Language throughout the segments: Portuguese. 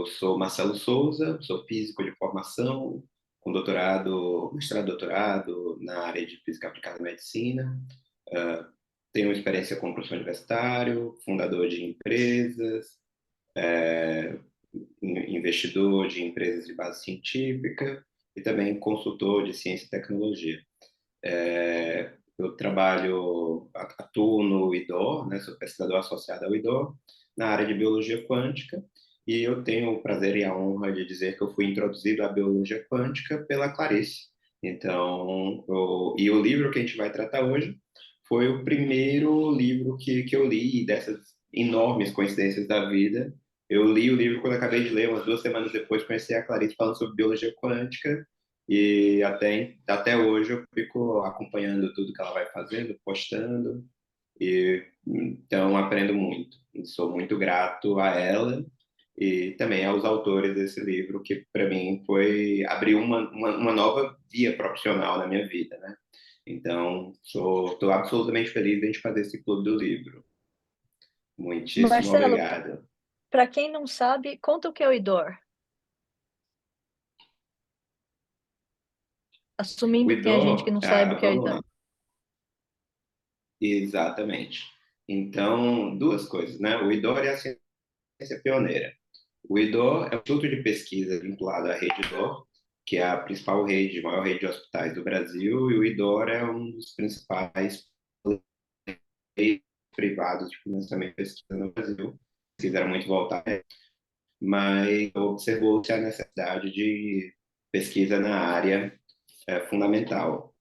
Eu sou Marcelo Souza, sou físico de formação, com doutorado, mestrado e doutorado na área de física aplicada à medicina. Uh, Tenho experiência como professor universitário, fundador de empresas, investidor de empresas de base científica e também consultor de ciência e tecnologia. Eu atuo no IDOR, né, sou pesquisador associado ao IDOR, na área de biologia quântica, e eu tenho o prazer e a honra de dizer que eu fui introduzido à biologia quântica pela Clarice. Então, e o livro que a gente vai tratar hoje foi o primeiro livro que eu li, dessas enormes coincidências da vida. Eu li o livro quando acabei de ler, umas 2 semanas depois conheci a Clarice falando sobre biologia quântica, e até hoje eu fico acompanhando tudo que ela vai fazendo, postando, e então aprendo muito. E sou muito grato a ela e também aos autores desse livro, que para mim foi abrir uma nova via profissional na minha vida, né? Então, estou absolutamente feliz de a gente fazer esse clube do livro. Muitíssimo Marcelo, obrigado. para quem não sabe, conta o que é o IDOR, O assumindo que tem a gente que IDOR, não sabe o que é o vamos IDOR. lá. Exatamente. Então, duas coisas, né? O IDOR é a ciência pioneira. O IDOR é um instituto de pesquisa vinculado à rede IDOR, que é a principal rede, maior rede de hospitais do Brasil, e o IDOR é um dos principais privados de financiamento de pesquisa no Brasil. Pesquisa era muito voltada, mas observou-se a necessidade de pesquisa na área fundamental.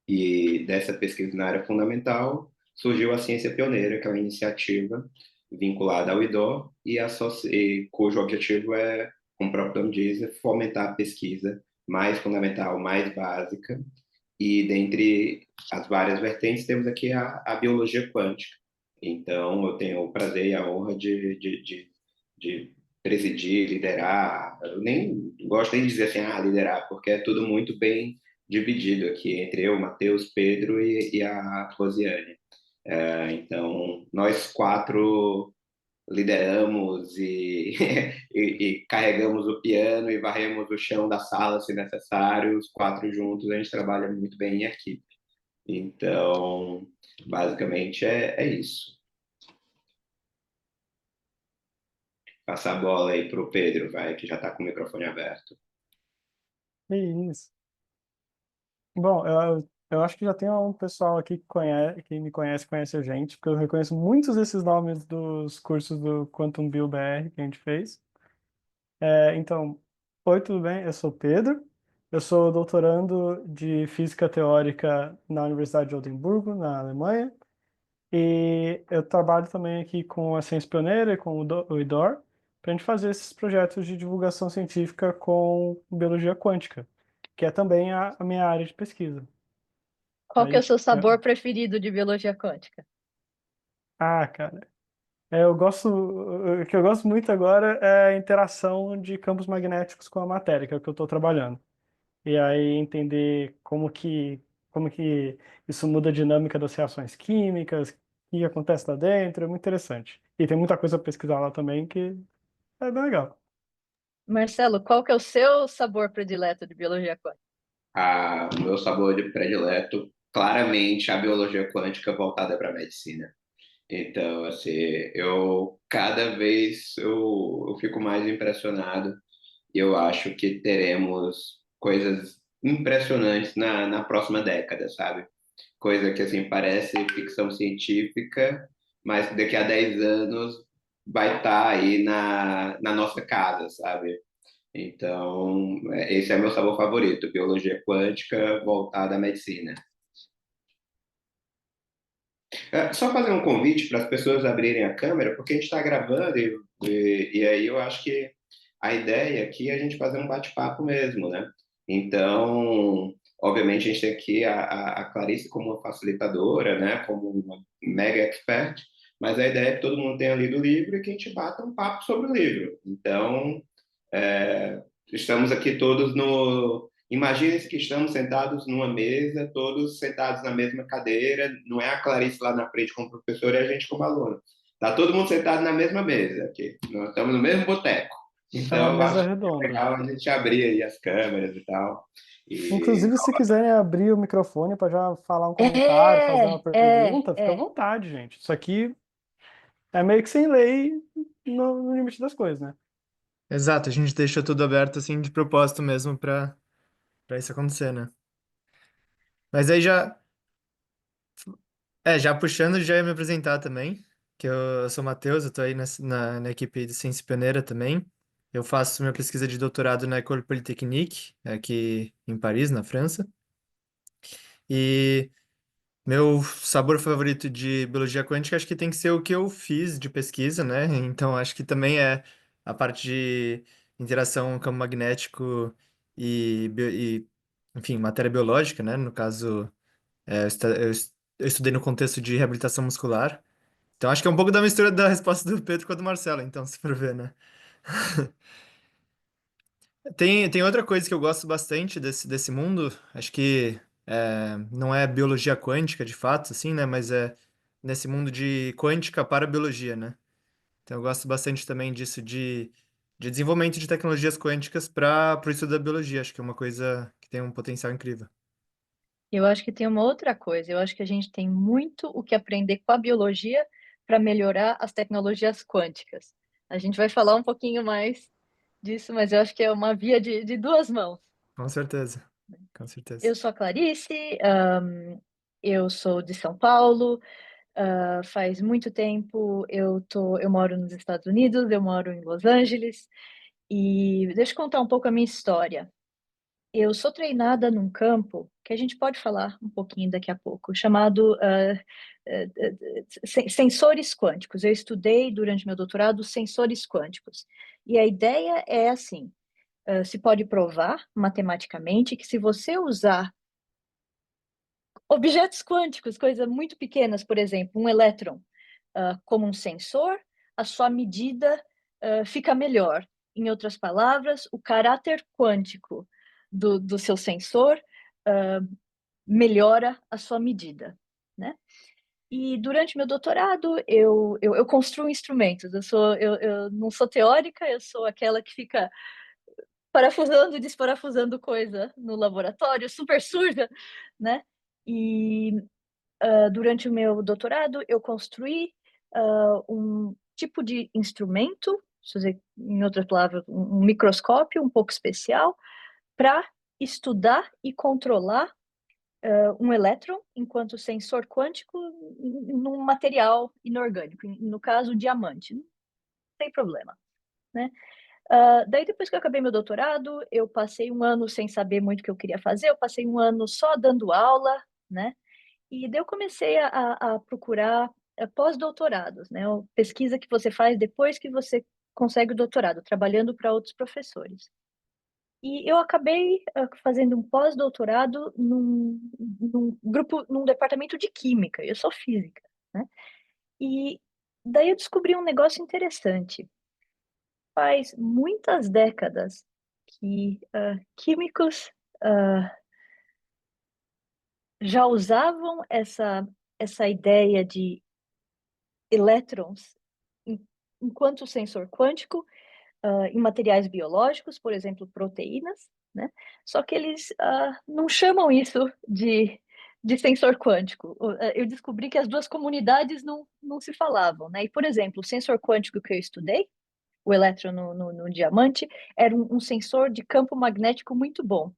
E dessa pesquisa na área fundamental surgiu a Ciência Pioneira, que é uma iniciativa vinculada ao IDOR e cujo objetivo é, como o próprio nome diz, fomentar a pesquisa mais fundamental, mais básica. E dentre as várias vertentes temos aqui a biologia quântica. Então, eu tenho o prazer e a honra de presidir, liderar. Eu nem gosto nem de dizer assim, liderar, porque é tudo muito bem dividido aqui entre eu, Matheus, Pedro e a Rosiane. Então, nós quatro lideramos e carregamos o piano e varremos o chão da sala, se necessário, os quatro juntos, a gente trabalha muito bem em equipe. Então, basicamente é isso. Passar a bola aí para o Pedro, vai, que já está com o microfone aberto. Isso. Bom, eu acho que já tem um pessoal aqui que me conhece, conhece a gente, porque eu reconheço muitos desses nomes dos cursos do Quantum Bio BR que a gente fez. Então, oi, tudo bem? Eu sou o Pedro, eu sou doutorando de Física Teórica na Universidade de Oldenburgo, na Alemanha, e eu trabalho também aqui com a Ciência Pioneira e com o IDOR, para a gente fazer esses projetos de divulgação científica com biologia quântica, que é também a minha área de pesquisa. Qual que é o Aí, seu sabor preferido de biologia quântica? cara, o que eu gosto muito agora é a interação de campos magnéticos com a matéria, que é o que eu estou trabalhando. E aí entender como que isso muda a dinâmica das reações químicas, o que acontece lá dentro, é muito interessante. E tem muita coisa a pesquisar lá também que é bem legal. Marcelo, qual que é o seu sabor predileto de biologia quântica? O meu sabor de predileto, claramente, a biologia quântica voltada para a medicina. Então, assim, cada vez eu fico mais impressionado e eu acho que teremos coisas impressionantes na próxima década, sabe? Coisa que, assim, parece ficção científica, mas que daqui a 10 anos vai estar aí na nossa casa, sabe? Então, esse é meu sabor favorito, biologia quântica voltada à medicina. Só fazer um convite para as pessoas abrirem a câmera, porque a gente está gravando e aí eu acho que a ideia aqui é a gente fazer um bate-papo mesmo, né? Então, obviamente, a gente tem aqui a Clarice como uma facilitadora, né? Como uma mega expert, mas a ideia é que todo mundo tenha lido o livro e que a gente bata um papo sobre o livro. Então, estamos aqui todos no. Imaginem-se que estamos sentados numa mesa, todos sentados na mesma cadeira, não é a Clarice lá na frente como professora e a gente como aluno. Tá todo mundo sentado na mesma mesa aqui. Nós estamos no mesmo boteco. É uma Então, eu mesa acho redonda. legal a gente abrir aí as câmeras e tal. E Inclusive, se quiserem abrir o microfone para já falar um comentário, fazer uma É, é, pergunta, fica à é. vontade, gente. Isso aqui é meio que sem lei no limite das coisas, né? Exato, a gente deixou tudo aberto assim de propósito mesmo para isso acontecer, né? Mas aí já puxando, já ia me apresentar também, que eu sou o Matheus, eu tô aí na equipe de Ciência Pioneira também. Eu faço minha pesquisa de doutorado na École Polytechnique, aqui em Paris, na França. E meu sabor favorito de biologia quântica acho que tem que ser o que eu fiz de pesquisa, né? Então acho que também é a parte de interação campo magnético enfim, matéria biológica, né? No caso, eu estudei no contexto de reabilitação muscular. Então acho que é um pouco da mistura da resposta do Pedro com a do Marcelo, então, se for ver, né? Tem outra coisa que eu gosto bastante desse mundo, acho que não é biologia quântica de fato, assim, né? Mas é nesse mundo de quântica para biologia, né? Então eu gosto bastante também disso de desenvolvimento de tecnologias quânticas para o estudo da biologia. Acho que é uma coisa que tem um potencial incrível. Eu acho que tem uma outra coisa. Eu acho que a gente tem muito o que aprender com a biologia para melhorar as tecnologias quânticas. A gente vai falar um pouquinho mais disso, mas eu acho que é uma via de duas mãos. Com certeza, com certeza. Eu sou a Clarice, eu sou de São Paulo. Faz muito tempo eu moro nos Estados Unidos, eu moro em Los Angeles. E deixa eu contar um pouco a minha história. Eu sou treinada num campo que a gente pode falar um pouquinho daqui a pouco, chamado sensores quânticos. Eu estudei durante meu doutorado sensores quânticos. E a ideia é assim: se pode provar matematicamente que se você usar objetos quânticos, coisas muito pequenas, por exemplo, um elétron, como um sensor, a sua medida fica melhor. Em outras palavras, o caráter quântico do seu sensor melhora a sua medida, né? E durante meu doutorado, eu construo instrumentos. Eu não sou teórica, eu sou aquela que fica parafusando e desparafusando coisa no laboratório, super suja, né? E durante o meu doutorado, eu construí um tipo de instrumento, em outras palavras, um microscópio um pouco especial, para estudar e controlar um elétron enquanto sensor quântico num material inorgânico, no caso, diamante. Não tem problema, né? Daí, depois que eu acabei meu doutorado, eu passei um ano sem saber muito o que eu queria fazer, eu passei um ano só dando aula, né? E daí eu comecei a procurar pós-doutorados, né? Pesquisa que você faz depois que você consegue o doutorado, trabalhando para outros professores. E eu acabei fazendo um pós-doutorado num grupo, num departamento de química. Eu sou física, né? E daí eu descobri um negócio interessante. Faz muitas décadas que químicos já usavam essa ideia de elétrons enquanto sensor quântico em materiais biológicos, por exemplo, proteínas, né? Só que eles não chamam isso de sensor quântico. Eu descobri que as duas comunidades não se falavam, né? E, por exemplo, o sensor quântico que eu estudei, o elétron no diamante, era um sensor de campo magnético muito bom.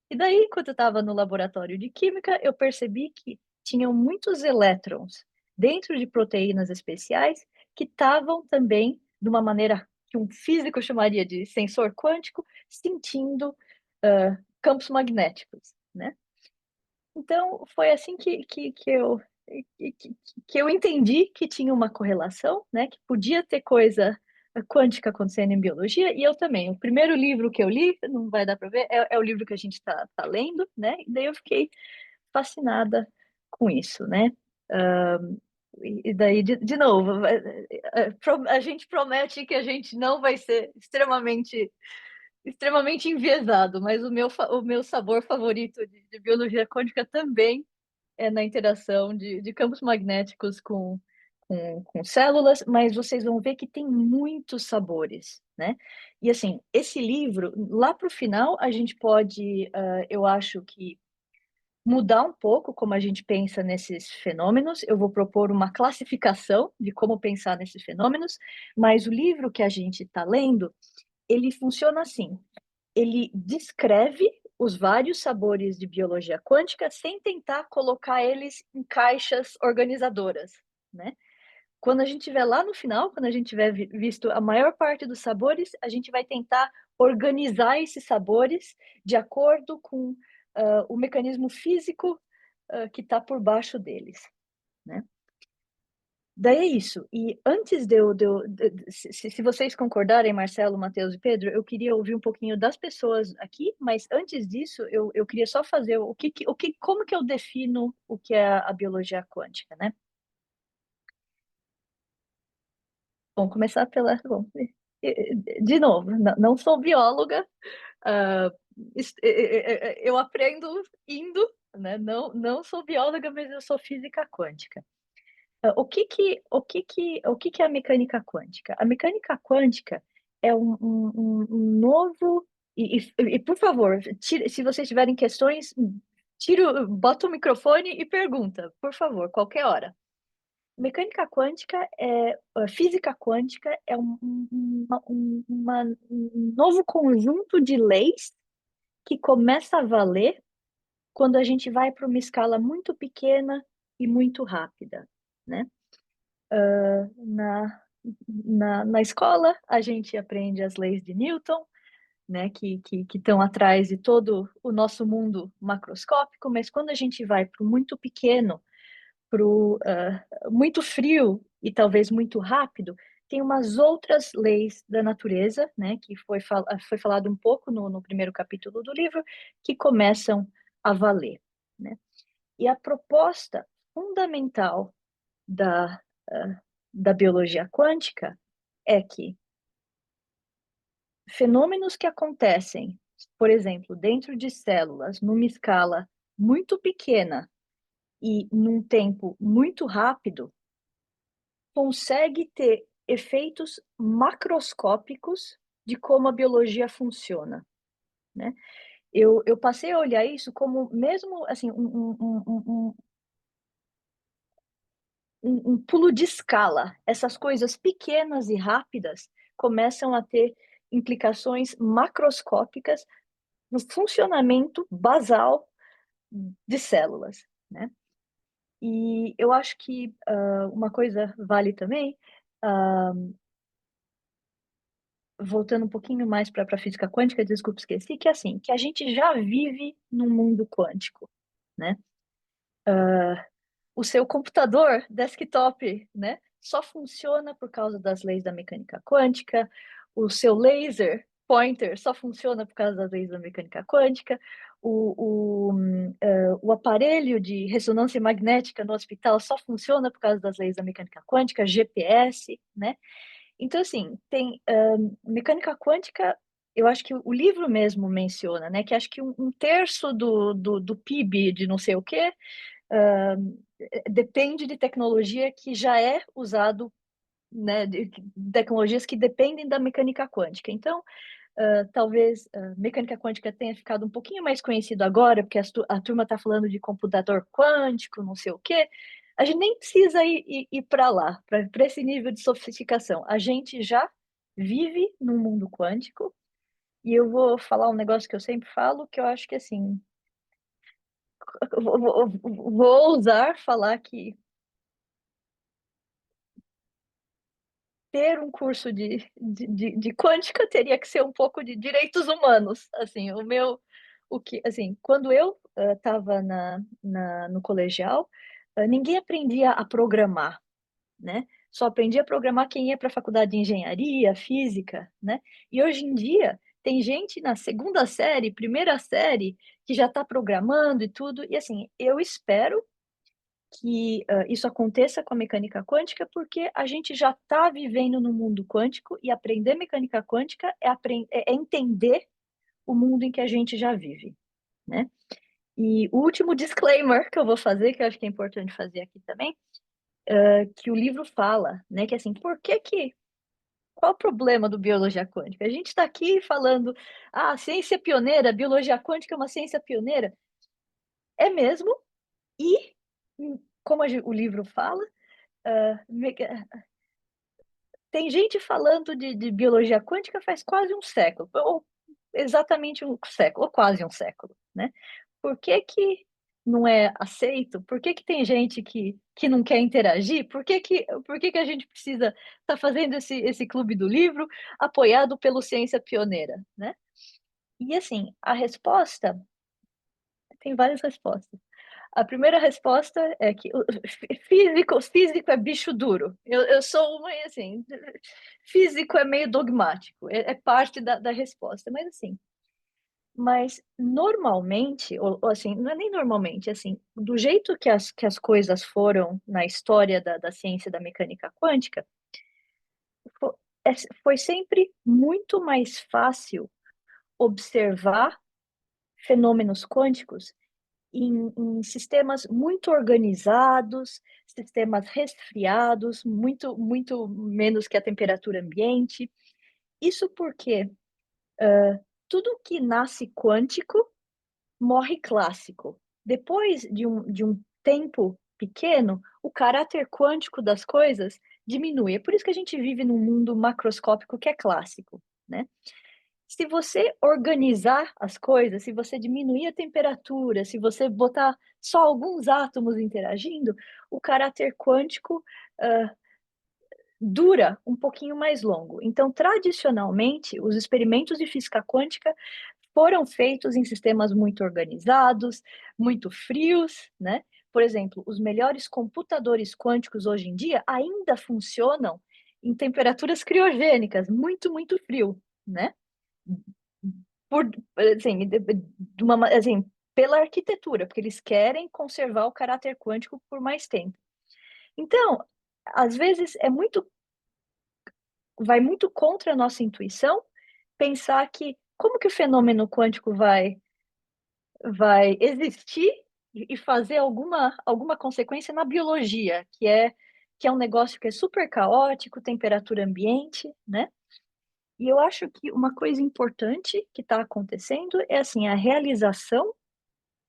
E daí, enquanto eu estava no laboratório de química, eu percebi que tinham muitos elétrons dentro de proteínas especiais que estavam também, de uma maneira que um físico chamaria de sensor quântico, sentindo campos magnéticos, né? Então, foi assim que eu entendi que tinha uma correlação, né? Que podia ter coisa quântica acontecendo em biologia, e eu também. O primeiro livro que eu li, não vai dar para ver, é o livro que a gente tá lendo, né? E daí eu fiquei fascinada com isso, né? E daí, de novo, a gente promete que a gente não vai ser extremamente enviesado, mas o meu sabor favorito de biologia quântica também é na interação de campos magnéticos com células, mas vocês vão ver que tem muitos sabores, né? E assim, esse livro, lá para o final, a gente pode, eu acho que mudar um pouco como a gente pensa nesses fenômenos. Eu vou propor uma classificação de como pensar nesses fenômenos, mas o livro que a gente está lendo, ele funciona assim: ele descreve os vários sabores de biologia quântica sem tentar colocar eles em caixas organizadoras, né? Quando a gente estiver lá no final, quando a gente tiver visto a maior parte dos sabores, a gente vai tentar organizar esses sabores de acordo com o mecanismo físico que está por baixo deles, né? Daí é isso. E antes se vocês concordarem, Marcelo, Matheus e Pedro, eu queria ouvir um pouquinho das pessoas aqui, mas antes disso, eu queria só fazer como que eu defino o que é a biologia quântica, né? Bom, começar pela. Bom, de novo, não sou bióloga, ah, eu aprendo indo, né? Não sou bióloga, mas eu sou física quântica. O que que é a mecânica quântica? A mecânica quântica é um novo. Por favor, se vocês tiverem questões, bota o microfone e pergunta, por favor, qualquer hora. Mecânica quântica física quântica é um novo conjunto de leis que começa a valer quando a gente vai para uma escala muito pequena e muito rápida, né? Na escola, a gente aprende as leis de Newton, né, que estão atrás de todo o nosso mundo macroscópico, mas quando a gente vai para o muito pequeno, para o muito frio e talvez muito rápido, tem umas outras leis da natureza, né, que foi falado um pouco no primeiro capítulo do livro, que começam a valer, né? E a proposta fundamental da, da biologia quântica é que fenômenos que acontecem, por exemplo, dentro de células, numa escala muito pequena e num tempo muito rápido, consegue ter efeitos macroscópicos de como a biologia funciona, né? Eu passei a olhar isso como mesmo assim um pulo de escala. Essas coisas pequenas e rápidas começam a ter implicações macroscópicas no funcionamento basal de células, né? E eu acho que uma coisa vale também, voltando um pouquinho mais para a física quântica, desculpa, esqueci, que é assim, que a gente já vive num mundo quântico, né? O seu computador desktop, né, só funciona por causa das leis da mecânica quântica, o seu laser pointer só funciona por causa das leis da mecânica quântica, o aparelho de ressonância magnética no hospital só funciona por causa das leis da mecânica quântica, GPS, né? Então, assim, tem mecânica quântica, eu acho que o livro mesmo menciona, né, que acho que um terço do PIB de não sei o quê depende de tecnologia que já é usado, né, de tecnologias que dependem da mecânica quântica. Então, talvez a mecânica quântica tenha ficado um pouquinho mais conhecido agora, porque a turma está falando de computador quântico, não sei o quê. A gente nem precisa ir para lá, para esse nível de sofisticação. A gente já vive num mundo quântico, e eu vou falar um negócio que eu sempre falo, que eu acho que, assim, vou ousar falar que ter um curso de quântica teria que ser um pouco de direitos humanos, assim, assim, quando eu estava no colegial, ninguém aprendia a programar, né? Só aprendia a programar quem ia para a faculdade de engenharia, física, né? E hoje em dia tem gente na segunda série, primeira série, que já está programando e tudo, e assim, eu espero que isso aconteça com a mecânica quântica, porque a gente já está vivendo no mundo quântico e aprender mecânica quântica é entender o mundo em que a gente já vive, né? E o último disclaimer que eu vou fazer, que eu acho que é importante fazer aqui também, que o livro fala, né? Que assim, qual o problema do biologia quântica? A gente está aqui falando, ciência pioneira, biologia quântica é uma ciência pioneira. É mesmo, e como o livro fala, tem gente falando de biologia quântica faz quase um século, ou exatamente um século, ou quase um século, né? Por que não é aceito? Por que tem gente que não quer interagir? Por que a gente precisa estar fazendo esse clube do livro apoiado pelo Ciência Pioneira, né? E assim, a resposta, tem várias respostas. A primeira resposta é que físico é bicho duro. Eu sou uma, assim, físico é meio dogmático, é parte da resposta, mas normalmente, ou assim, não é nem normalmente, assim, do jeito que as coisas foram na história da ciência da mecânica quântica, fo- foi sempre muito mais fácil observar fenômenos quânticos em sistemas muito organizados, sistemas resfriados, muito menos que a temperatura ambiente. Isso porque tudo que nasce quântico morre clássico. Depois de um tempo pequeno, o caráter quântico das coisas diminui. É por isso que a gente vive num mundo macroscópico que é clássico, né? Se você organizar as coisas, se você diminuir a temperatura, se você botar só alguns átomos interagindo, o caráter quântico dura um pouquinho mais longo. Então, tradicionalmente, os experimentos de física quântica foram feitos em sistemas muito organizados, muito frios, né? Por exemplo, os melhores computadores quânticos hoje em dia ainda funcionam em temperaturas criogênicas, muito frio, né? Por, assim, pela arquitetura, porque eles querem conservar o caráter quântico por mais tempo. Então, às vezes vai muito contra a nossa intuição pensar que como que o fenômeno quântico vai existir e fazer alguma consequência na biologia, que é um negócio que é super caótico, temperatura ambiente, né? E eu acho que uma coisa importante que está acontecendo é assim a realização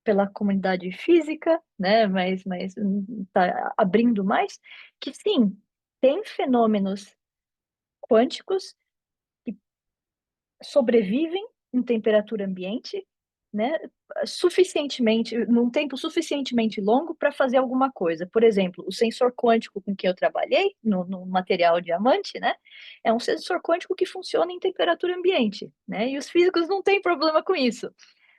pela comunidade física, né? Mas está abrindo mais, que sim, tem fenômenos quânticos que sobrevivem em temperatura ambiente, né? Suficientemente, num tempo suficientemente longo para fazer alguma coisa. Por exemplo, o sensor quântico com que eu trabalhei no material diamante, né? É um sensor quântico que funciona em temperatura ambiente, né? E os físicos não têm problema com isso.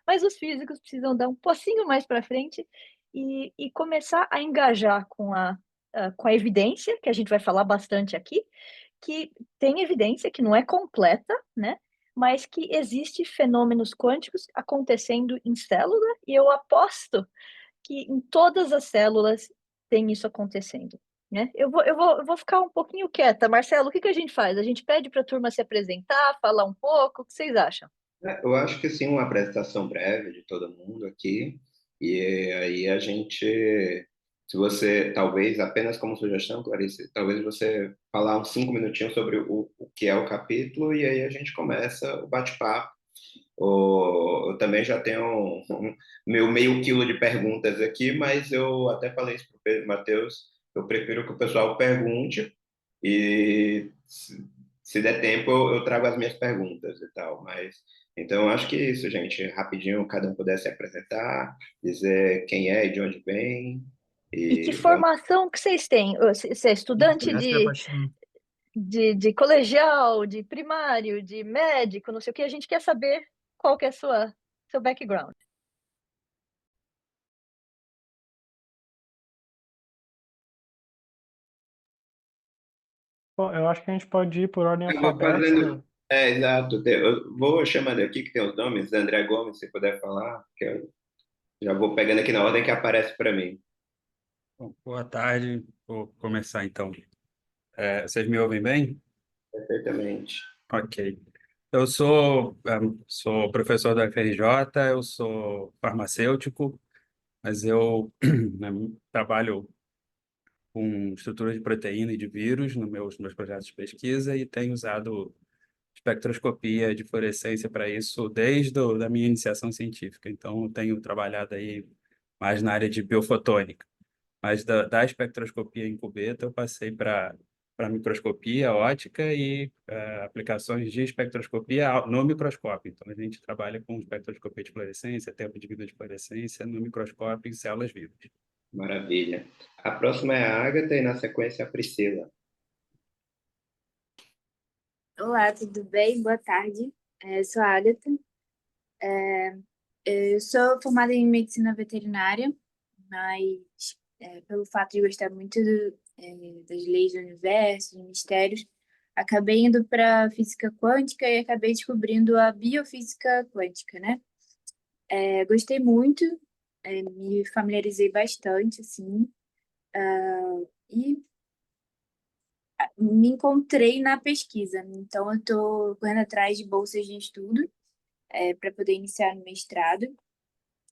Mas os físicos precisam dar um passinho mais para frente e começar a engajar com a evidência, que a gente vai falar bastante aqui, que tem evidência que não é completa, né? Mas que existe fenômenos quânticos acontecendo em célula, e eu aposto que em todas as células tem isso acontecendo. Né? Eu vou ficar um pouquinho quieta. Marcelo, o que a gente faz? A gente pede para a turma se apresentar, falar um pouco, o que vocês acham? Eu acho que sim, uma apresentação breve de todo mundo aqui, e aí a gente, se você, talvez, apenas como sugestão, Clarice, talvez você falar uns 5 minutinhos sobre o que é o capítulo, e aí a gente começa o bate-papo. Eu também já tenho meu meio quilo de perguntas aqui, mas eu até falei isso para o Pedro Matheus, eu prefiro que o pessoal pergunte, e se der tempo eu trago as minhas perguntas e tal, mas então eu acho que é isso, gente, rapidinho, cada um puder se apresentar, dizer quem é e de onde vem, E que e vamos. formação que vocês têm? Você é estudante Essa é a parte. de colegial, de primário, de médico, não sei o que, a gente quer saber qual que é seu background. Bom, eu acho que a gente pode ir por ordem Eu vou fazendo. alfabética. Exato. Eu vou chamando aqui que tem os nomes, André Gomes, se puder falar, que eu já vou pegando aqui na ordem que aparece para mim. Bom, boa tarde, vou começar então. Vocês me ouvem bem? Perfeitamente. Ok. Eu sou professor da FRJ, eu sou farmacêutico, mas eu né, trabalho com estrutura de proteína e de vírus nos meus projetos de pesquisa e tenho usado espectroscopia de fluorescência para isso desde a minha iniciação científica. Então, eu tenho trabalhado aí mais na área de biofotônica. Mas da espectroscopia em cubeta, eu passei para microscopia ótica e aplicações de espectroscopia no microscópio. Então, a gente trabalha com espectroscopia de fluorescência, tempo de vida de fluorescência no microscópio em células vivas. Maravilha. A próxima é a Agatha e, na sequência, a Priscila. Olá, tudo bem? Boa tarde. Sou a Agatha. Eu sou formada em medicina veterinária, mas pelo fato de gostar muito das leis do universo, dos mistérios, acabei indo para física quântica e acabei descobrindo a biofísica quântica, né? Gostei muito, me familiarizei bastante, assim, e me encontrei na pesquisa. Então, eu estou correndo atrás de bolsas de estudo para poder iniciar no mestrado.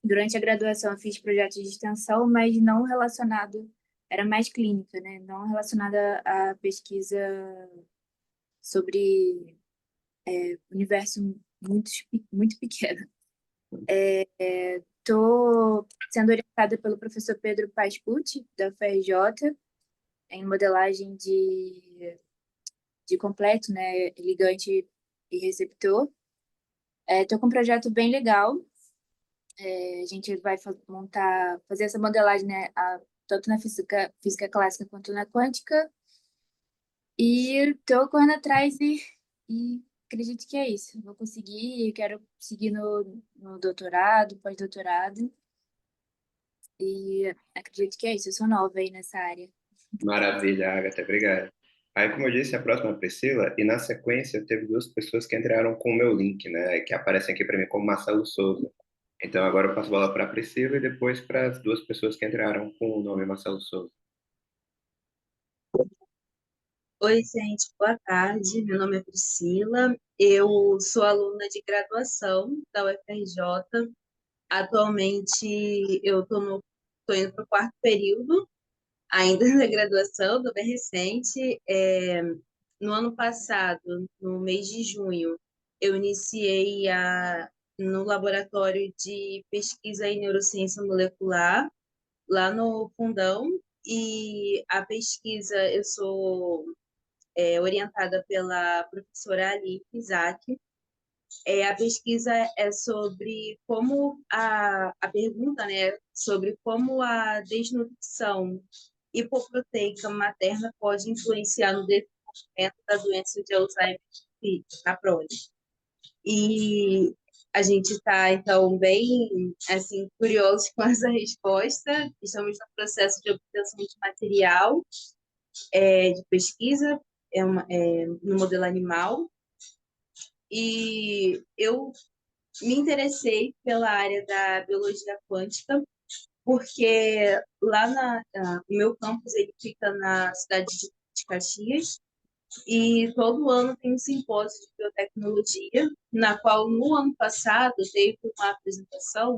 Durante a graduação, eu fiz projetos de extensão, mas não relacionado, era mais clínica, né? Não relacionada à pesquisa sobre universo muito pequeno. Estou sendo orientada pelo professor Pedro Pascucci, da UFRJ, em modelagem de completo, né? Ligante e receptor. Estou com um projeto bem legal. A gente vai fazer essa modelagem, né, tanto na física clássica quanto na quântica. E estou correndo atrás e acredito que é isso. Vou conseguir, quero seguir no doutorado, pós-doutorado. E acredito que é isso. Eu sou nova aí nessa área. Maravilha, Agatha, obrigado. Aí, como eu disse, a próxima é a Priscila, e na sequência teve duas pessoas que entraram com o meu link, né, que aparecem aqui para mim como Marcelo Souza. Então, agora eu passo a bola para a Priscila e depois para as duas pessoas que entraram com o nome Marcelo Souza. Oi, gente, boa tarde. Meu nome é Priscila. Eu sou aluna de graduação da UFRJ. Atualmente, eu estou indo para o quarto período, ainda na graduação, estou bem recente. No ano passado, no mês de junho, eu iniciei no laboratório de pesquisa em neurociência molecular, lá no Fundão, e a pesquisa eu sou orientada pela professora Ali Isaac. A pesquisa é sobre como a pergunta, né, sobre como a desnutrição hipoproteica materna pode influenciar no desenvolvimento da doença de Alzheimer na prole. E a gente está, então, bem assim, curiosos com essa resposta. Estamos no processo de obtenção de material de pesquisa no modelo animal. E eu me interessei pela área da biologia quântica, porque lá o meu campus ele fica na cidade de Caxias, e todo ano tem um simpósio de biotecnologia, na qual no ano passado teve uma apresentação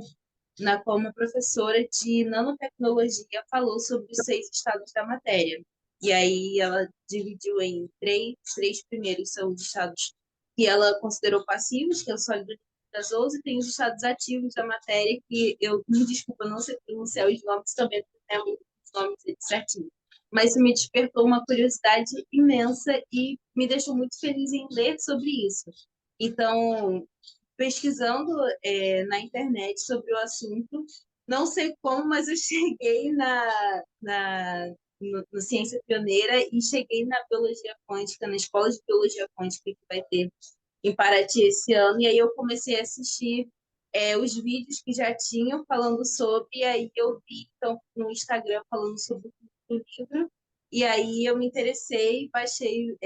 na qual uma professora de nanotecnologia falou sobre os 6 estados da matéria. E aí ela dividiu em três primeiros são os estados que ela considerou passivos, que é o sólido gasoso, e tem os estados ativos da matéria, que eu me desculpa, não sei pronunciar os nomes também, não tenho os nomes certinho. Mas isso me despertou uma curiosidade imensa e me deixou muito feliz em ler sobre isso. Então, pesquisando na internet sobre o assunto, não sei como, mas eu cheguei no Ciência Pioneira e cheguei na Biologia Quântica, na Escola de Biologia Quântica que vai ter em Paraty esse ano, e aí eu comecei a assistir os vídeos que já tinham falando sobre, e aí eu vi então, no Instagram falando sobre o livro, e aí eu me interessei, baixei,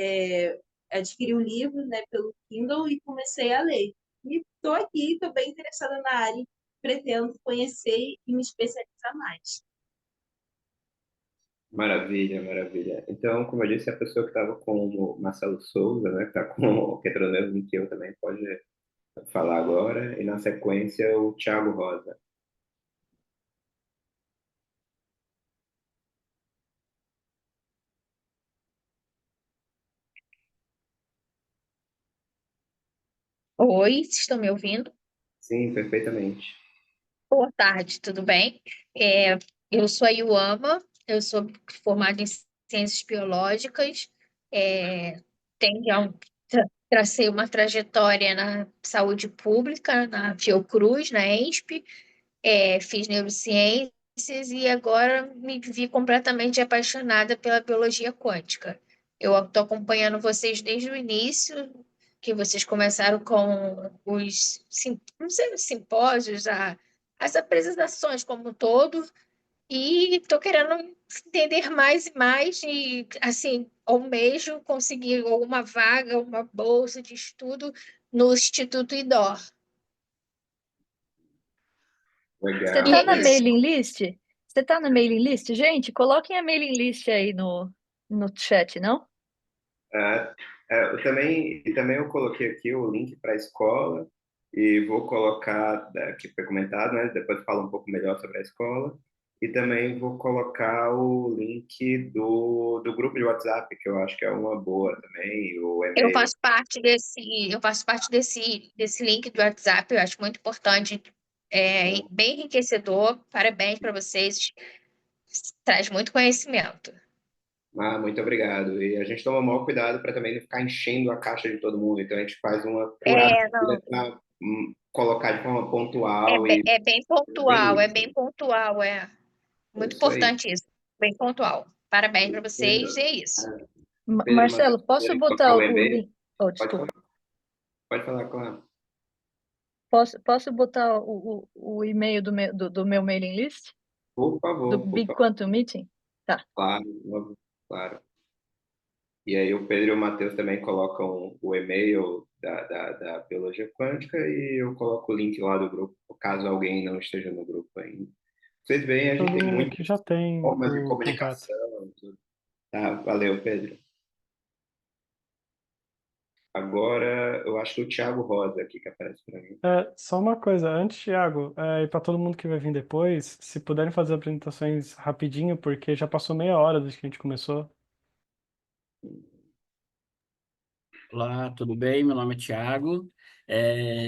adquiri o livro, né, pelo Kindle e comecei a ler. E estou aqui, estou bem interessada na área e pretendo conhecer e me especializar mais. Maravilha, maravilha. Então, como eu disse, a pessoa que estava com o Marcelo Souza, né, que entrou no mesmo que eu também, pode falar agora. E na sequência, o Thiago Rosa. Oi, vocês estão me ouvindo? Sim, perfeitamente. Boa tarde, tudo bem? Eu sou a Iuama, eu sou formada em Ciências Biológicas, tenho, tracei uma trajetória na saúde pública, na Fiocruz, na ENSP, fiz neurociências e agora me vi completamente apaixonada pela biologia quântica. Eu estou acompanhando vocês desde o início, que vocês começaram com não sei, os simpósios, as apresentações como um todo, e estou querendo entender mais e mais, e assim, almejo conseguir alguma vaga, uma bolsa de estudo no Instituto IDOR. Você E tá Legal. é na isso. mailing list? Você tá na mailing list? Gente, coloquem a mailing list aí no chat, não? É, e também eu coloquei aqui o link para a escola e vou colocar, que foi comentado, né? Depois falo um pouco melhor sobre a escola. E também vou colocar o link do grupo de WhatsApp, que eu acho que é uma boa também, o Eu e-mail. faço parte desse link do WhatsApp, eu acho muito importante, bem enriquecedor. Parabéns para vocês, traz muito conhecimento. Ah, muito obrigado. E a gente toma o maior cuidado para também não ficar enchendo a caixa de todo mundo. Então a gente faz uma Não, curadoria para colocar de forma pontual e é bem bem isso. pontual, É muito isso aí. importante isso, bem pontual. Parabéns para vocês, e Pedro, é isso. Pedro Matheus, Marcelo, posso querem colocar botar o o e-mail? link? Oh, Pode falar, desculpa. claro. Posso botar o e-mail do meu mailing list? Por Do favor, por Big favor. Quantum Meeting? Tá. Claro, claro. E aí o Pedro e o Matheus também colocam o e-mail da Biologia Quântica e eu coloco o link lá do grupo, caso alguém não esteja no grupo ainda. Vocês veem, a gente Todo tem mundo muitas aqui já tem formas de o contato. comunicação. Tudo. Tá, valeu, Pedro. Agora, eu acho que o Thiago Rosa aqui que aparece para mim. Só uma coisa, antes, Thiago, e para todo mundo que vai vir depois, se puderem fazer apresentações rapidinho, porque já passou meia hora desde que a gente começou. Olá, tudo bem? Meu nome é Tiago.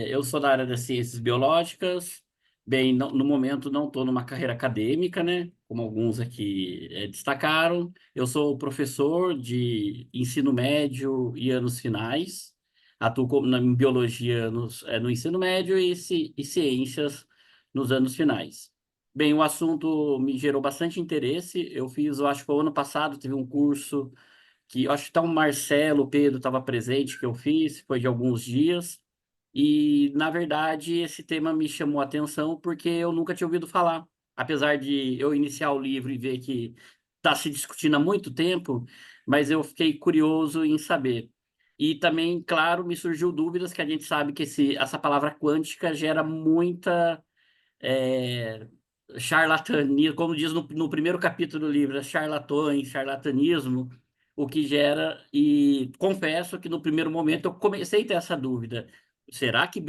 Eu sou da área das ciências biológicas. Bem, no momento não estou numa carreira acadêmica, né? Como alguns aqui destacaram. Eu sou professor de ensino médio e anos finais. Atuo em biologia no ensino médio e ciências nos anos finais. Bem, o assunto me gerou bastante interesse. Eu fiz, eu acho que o ano passado, teve um curso que eu acho que tá o Marcelo, o Pedro estava presente, que eu fiz, foi de alguns dias, e na verdade esse tema me chamou a atenção porque eu nunca tinha ouvido falar. Apesar de eu iniciar o livro e ver que está se discutindo há muito tempo, mas eu fiquei curioso em saber. E também, claro, me surgiu dúvidas que a gente sabe que essa palavra quântica gera muita é, charlatanismo, como diz no primeiro capítulo do livro, charlatões, charlatanismo, o que gera, e confesso que no primeiro momento eu comecei a ter essa dúvida. Será que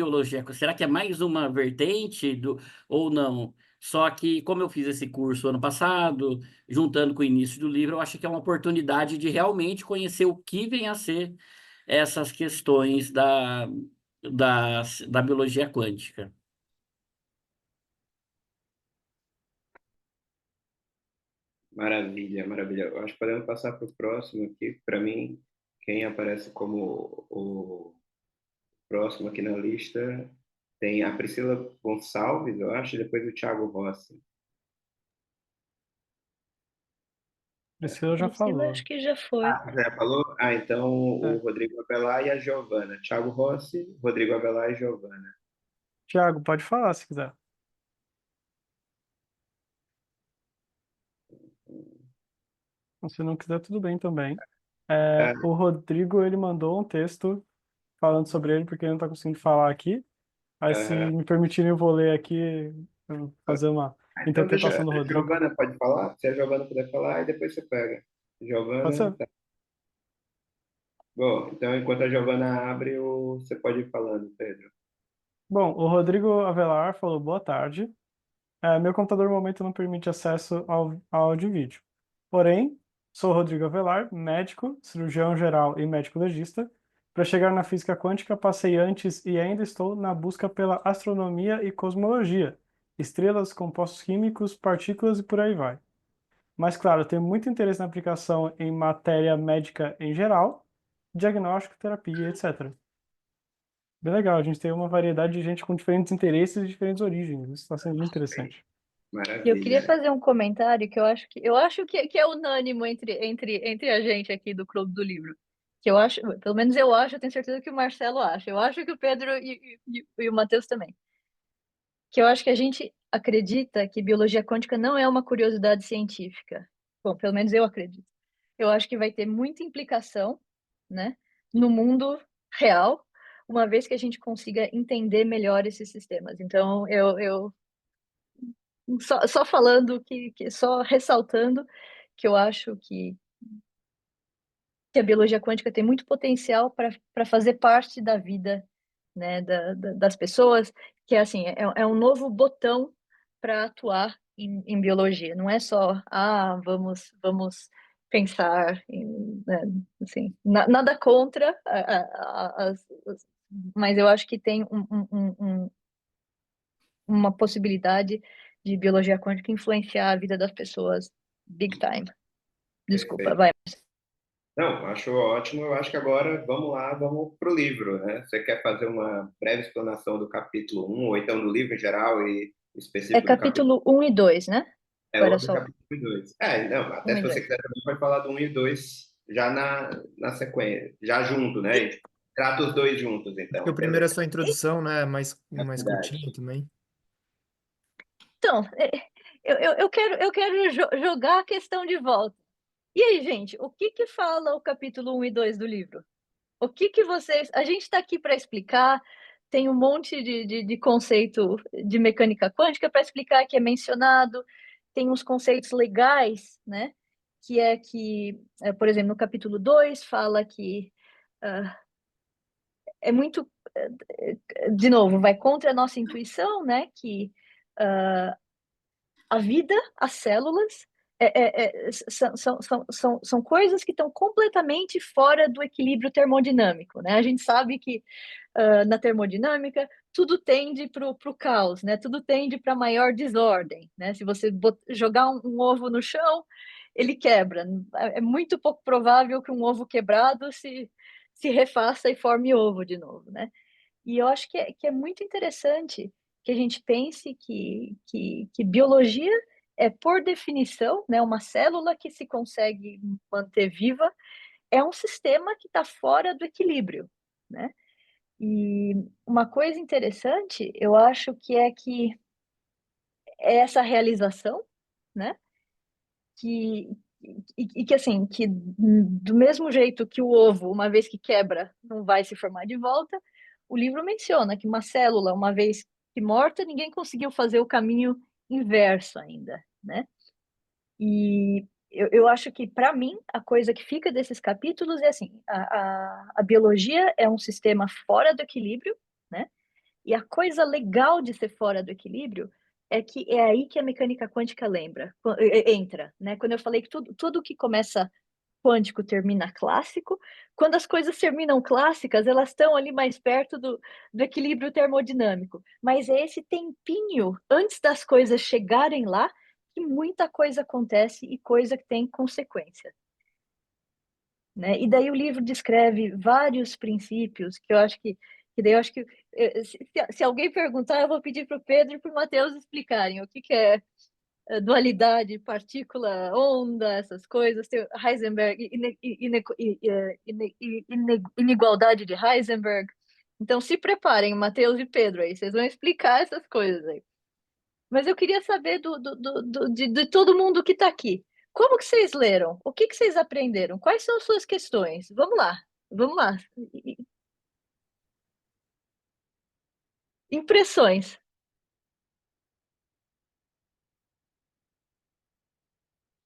será que é mais uma vertente ou não? Só que, como eu fiz esse curso ano passado, juntando com o início do livro, eu acho que é uma oportunidade de realmente conhecer o que vem a ser essas questões da biologia quântica. Maravilha, maravilha. Eu acho que podemos passar para o próximo aqui. Para mim, quem aparece como o próximo aqui na lista tem a Priscila Gonçalves, eu acho, e depois o Thiago Rossi. Priscila já Priscila, acho falou. que já foi. Você já falou? Ah, então o É. Rodrigo Avelar e a Giovana. Thiago Rossi, Rodrigo Avelar e Giovana. Thiago, pode falar se quiser. Se não quiser, tudo bem também. É, O Rodrigo, ele mandou um texto falando sobre ele, porque ele não está conseguindo falar aqui. Aí, se é, me permitirem, eu vou ler aqui, fazer uma então deixa interpretação do a Rodrigo. Giovana pode falar, se a Giovana puder falar, e depois você pega. Pode Giovana, ser? tá. Bom, então enquanto a Giovana abre, você pode ir falando, Pedro. Bom, o Rodrigo Avelar falou boa tarde. Meu computador no momento não permite acesso ao áudio e vídeo. Porém, sou Rodrigo Avelar, médico, cirurgião geral e médico legista. Para chegar na física quântica, passei antes e ainda estou na busca pela astronomia e cosmologia, estrelas, compostos químicos, partículas e por aí vai. Mas, claro, tenho muito interesse na aplicação em matéria médica em geral, diagnóstico, terapia, etc. Bem legal, a gente tem uma variedade de gente com diferentes interesses e diferentes origens. Isso está sendo muito interessante. E eu queria Maravilha. fazer um comentário que eu acho que é unânime entre a gente aqui do Clube do Livro. Que eu acho, pelo menos eu acho, eu tenho certeza que o Marcelo acha. Eu acho que o Pedro e o Matheus também. Que eu acho que a gente acredita que biologia quântica não é uma curiosidade científica. Bom, pelo menos eu acredito. Eu acho que vai ter muita implicação, né, no mundo real, uma vez que a gente consiga entender melhor esses sistemas. Então, eu só falando só ressaltando que eu acho que a biologia quântica tem muito potencial para fazer parte da vida, né, das pessoas, que é assim, é um novo botão para atuar em biologia. Não é só, vamos pensar em, né, assim, nada contra, mas eu acho que tem uma possibilidade de biologia quântica influenciar a vida das pessoas big time. Desculpa, Perfeito. vai. Não, acho ótimo. Eu acho que agora vamos lá, vamos para o livro, né? Você quer fazer uma breve explanação do capítulo 1, ou então do livro em geral e É específico do capítulo? capítulo 1 e 2, né? É Ou era outro só capítulo e 2. É, não, 1 até e se você 2? quiser também pode falar do 1 e 2 já na sequência, já junto, né? A gente trata os dois juntos, Porque o então, primeiro é beleza. só a introdução, né? É Mais verdade. curtinho também. Então, eu quero jogar a questão de volta. E aí, gente, o que fala o capítulo 1 e 2 do livro? O que vocês... A gente está aqui para explicar, tem um monte de conceito de mecânica quântica para explicar que é mencionado, tem uns conceitos legais, né? Que é que, por exemplo, no capítulo 2 fala que é muito, de novo, vai contra a nossa intuição, né? Que a vida, as células, são coisas que estão completamente fora do equilíbrio termodinâmico, né? A gente sabe que na termodinâmica tudo tende para o caos, né? Tudo tende para maior desordem, né? Se você jogar um ovo no chão, ele quebra. É muito pouco provável que um ovo quebrado se refaça e forme ovo de novo, né? E eu acho que é muito interessante que a gente pense que biologia é, por definição, né, uma célula que se consegue manter viva, é um sistema que está fora do equilíbrio, né? E uma coisa interessante, eu acho que é essa realização, né? Que, que assim, que do mesmo jeito que o ovo, uma vez que quebra, não vai se formar de volta, o livro menciona que uma célula, uma vez que morta, ninguém conseguiu fazer o caminho inverso ainda, né? E eu acho que, para mim, a coisa que fica desses capítulos é assim, a biologia é um sistema fora do equilíbrio, né? E a coisa legal de ser fora do equilíbrio é que é aí que a mecânica quântica entra, né? Quando eu falei que tudo que começa quântico termina clássico, quando as coisas terminam clássicas, elas estão ali mais perto do equilíbrio termodinâmico. Mas é esse tempinho antes das coisas chegarem lá que muita coisa acontece e coisa que tem consequência. Né? E daí o livro descreve vários princípios que eu acho que daí eu acho que se alguém perguntar, eu vou pedir para o Pedro e para o Matheus explicarem o que é dualidade, partícula, onda, essas coisas, tem Heisenberg, inigualdade de Heisenberg. Então se preparem, Matheus e Pedro, aí vocês vão explicar essas coisas aí. Mas eu queria saber de todo mundo que está aqui. Como que vocês leram? O que vocês aprenderam? Quais são as suas questões? Vamos lá, vamos lá. Impressões.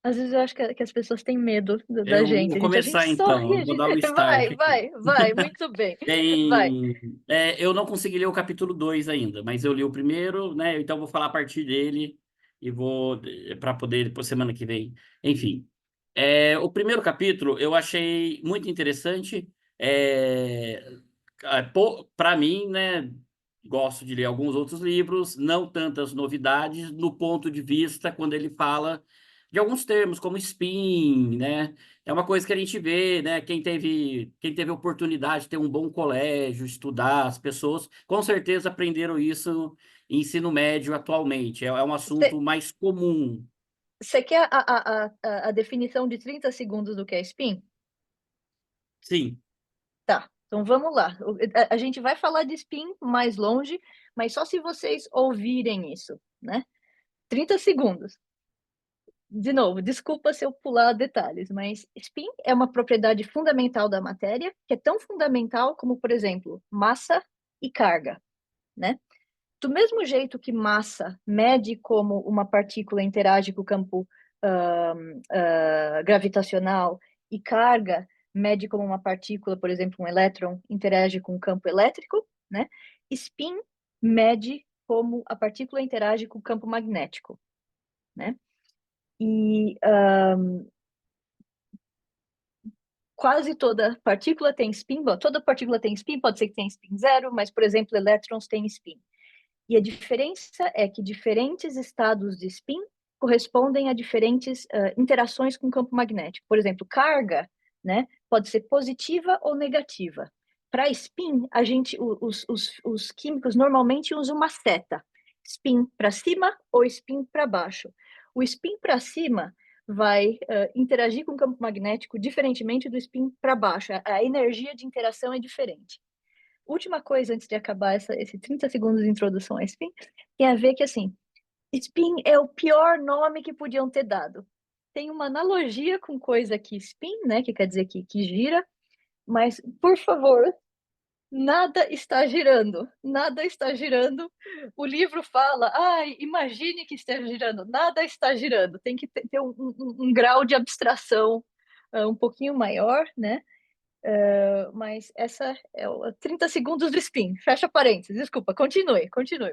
Às vezes eu acho que as pessoas têm medo da Eu gente. vou A gente começar sorri, então, a eu vou gente... dar o start aqui. Vai, muito bem. Vai. Eu não consegui ler o capítulo 2 ainda, mas eu li o primeiro, né? Então eu vou falar a partir dele e vou para poder depois semana que vem. Enfim, o primeiro capítulo eu achei muito interessante. Para mim, né, gosto de ler alguns outros livros, não tantas novidades, no ponto de vista quando ele fala de alguns termos, como spin, né? É uma coisa que a gente vê, né? Quem teve oportunidade de ter um bom colégio, estudar, as pessoas com certeza aprenderam isso em ensino médio atualmente. É um assunto mais comum. Você quer a definição de 30 segundos do que é spin? Sim. Tá, então vamos lá. A gente vai falar de spin mais longe, mas só se vocês ouvirem isso, né? 30 segundos. De novo, desculpa se eu pular detalhes, mas spin é uma propriedade fundamental da matéria, que é tão fundamental como, por exemplo, massa e carga, né? Do mesmo jeito que massa mede como uma partícula interage com o campo gravitacional e carga mede como uma partícula, por exemplo, um elétron, interage com o campo elétrico, né? Spin mede como a partícula interage com o campo magnético, né? E quase toda partícula tem spin. Bom, toda partícula tem spin, pode ser que tenha spin zero, mas, por exemplo, elétrons têm spin. E a diferença é que diferentes estados de spin correspondem a diferentes interações com o campo magnético. Por exemplo, carga, né, pode ser positiva ou negativa. Para spin, os químicos normalmente usam uma seta. Spin para cima ou spin para baixo. O spin para cima vai interagir com o campo magnético diferentemente do spin para baixo. A energia de interação é diferente. Última coisa antes de acabar esse 30 segundos de introdução a spin, tem a ver que, assim, spin é o pior nome que podiam ter dado. Tem uma analogia com coisa que spin, né, que quer dizer que gira, mas, por favor, nada está girando. Nada está girando. O livro fala, imagine que esteja girando. Nada está girando. Tem que ter um grau de abstração um pouquinho maior, né? Mas essa é o 30 segundos do spin. Fecha parênteses, desculpa, continue.